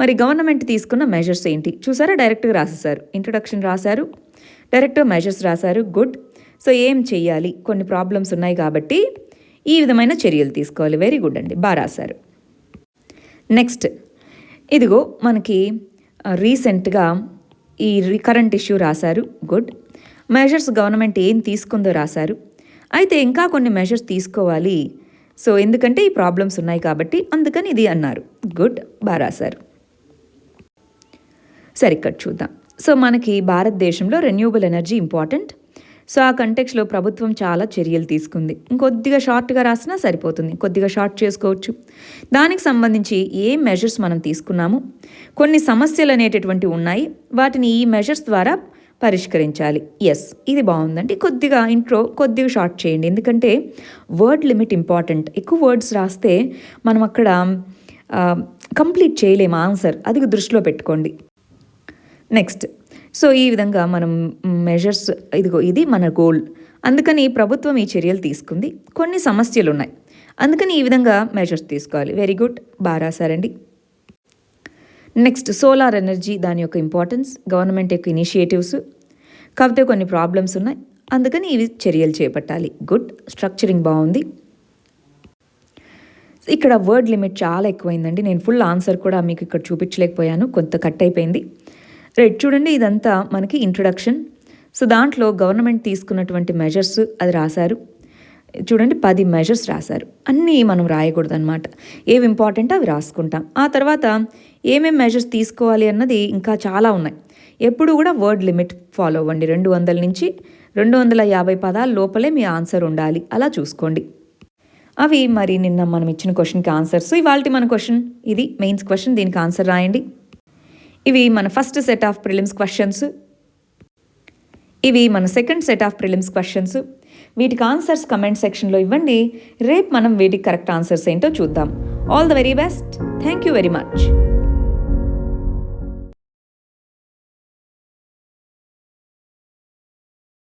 మరి గవర్నమెంట్ తీసుకున్న మెజర్స్ ఏంటి చూసారా, డైరెక్ట్గా రాసేసారు, ఇంట్రడక్షన్ రాశారు, డైరెక్ట్గా మెజర్స్ రాశారు, గుడ్. సో ఏం చెయ్యాలి, కొన్ని ప్రాబ్లమ్స్ ఉన్నాయి కాబట్టి ఈ విధమైన చర్యలు తీసుకోవాలి, వెరీ గుడ్ అండి, బాగా రాశారు. నెక్స్ట్, ఇదిగో మనకి రీసెంట్గా ఈ కరెంట్ ఇష్యూ రాశారు, గుడ్. మెజర్స్ గవర్నమెంట్ ఏం తీసుకుందో రాశారు. అయితే ఇంకా కొన్ని మెజర్స్ తీసుకోవాలి, సో ఎందుకంటే ఈ ప్రాబ్లమ్స్ ఉన్నాయి కాబట్టి అందుకని ఇది అన్నారు, గుడ్, బాగా రాశారు. సరే ఇక్కడ చూద్దాం. సో మనకి భారతదేశంలో రెన్యూవబుల్ ఎనర్జీ ఇంపార్టెంట్. సో ఆ కంటెక్స్లో ప్రభుత్వం చాలా చర్యలు తీసుకుంది. ఇంకొద్దిగా షార్ట్గా రాసినా సరిపోతుంది, కొద్దిగా షార్ట్ చేసుకోవచ్చు. దానికి సంబంధించి ఏ మెజర్స్ మనం తీసుకున్నాము, కొన్ని సమస్యలు అనేటటువంటివి ఉన్నాయి, వాటిని ఈ మెజర్స్ ద్వారా పరిష్కరించాలి. ఎస్, ఇది బాగుందండి. కొద్దిగా ఇంట్రో కొద్దిగా షార్ట్ చేయండి, ఎందుకంటే వర్డ్ లిమిట్ ఇంపార్టెంట్. ఎక్కువ వర్డ్స్ రాస్తే మనం అక్కడ కంప్లీట్ చేయలేము ఆన్సర్, అది దృష్టిలో పెట్టుకోండి. నెక్స్ట్, సో ఈ విధంగా మనం మెజర్స్, ఇదిగో ఇది మన గోల్, అందుకని ప్రభుత్వం ఈ చర్యలు తీసుకుంది, కొన్ని సమస్యలు ఉన్నాయి, అందుకని ఈ విధంగా మెజర్స్ తీసుకోవాలి. వెరీ గుడ్, బాగా రాశారండి. నెక్స్ట్, సోలార్ ఎనర్జీ, దాని యొక్క ఇంపార్టెన్స్, గవర్నమెంట్ యొక్క ఇనిషియేటివ్స్, కాకపోతే కొన్ని ప్రాబ్లమ్స్ ఉన్నాయి, అందుకని ఇవి చర్యలు చేపట్టాలి, గుడ్. స్ట్రక్చరింగ్ బాగుంది. ఇక్కడ వర్డ్ లిమిట్ చాలా ఎక్కువైందండి, నేను ఫుల్ ఆన్సర్ కూడా మీకు ఇక్కడ చూపించలేకపోయాను, కొంత కట్ అయిపోయింది. రైట్, చూడండి, ఇదంతా మనకి ఇంట్రడక్షన్. సో దాంట్లో గవర్నమెంట్ తీసుకున్నటువంటి మెజర్స్ అది రాశారు. చూడండి 10 మెజర్స్ రాశారు. అన్నీ మనం రాయకూడదు అనమాట. ఏవి ఇంపార్టెంట్ అవి రాసుకుంటాం. ఆ తర్వాత ఏమేం మెజర్స్ తీసుకోవాలి అన్నది ఇంకా చాలా ఉన్నాయి. ఎప్పుడు కూడా వర్డ్ లిమిట్ ఫాలో అవ్వండి. 200 నుంచి 250 పదాల లోపలే మీ ఆన్సర్ ఉండాలి. అలా చూసుకోండి. అవి మరి నిన్న మనం ఇచ్చిన క్వశ్చన్కి ఆన్సర్స్. ఇవాళ మన క్వశ్చన్ ఇది మెయిన్స్ క్వశ్చన్. దీనికి ఆన్సర్ రాయండి. ఇవి మన first set of prelims questions. ఇవి మన second set of prelims questions. వీటికి ఆన్సర్స్ కమెంట్ సెక్షన్లో ఇవ్వండి. రేపు మనం వీటికి కరెక్ట్ ఆన్సర్స్ ఏంటో చూద్దాం. All the very best. Thank you very much.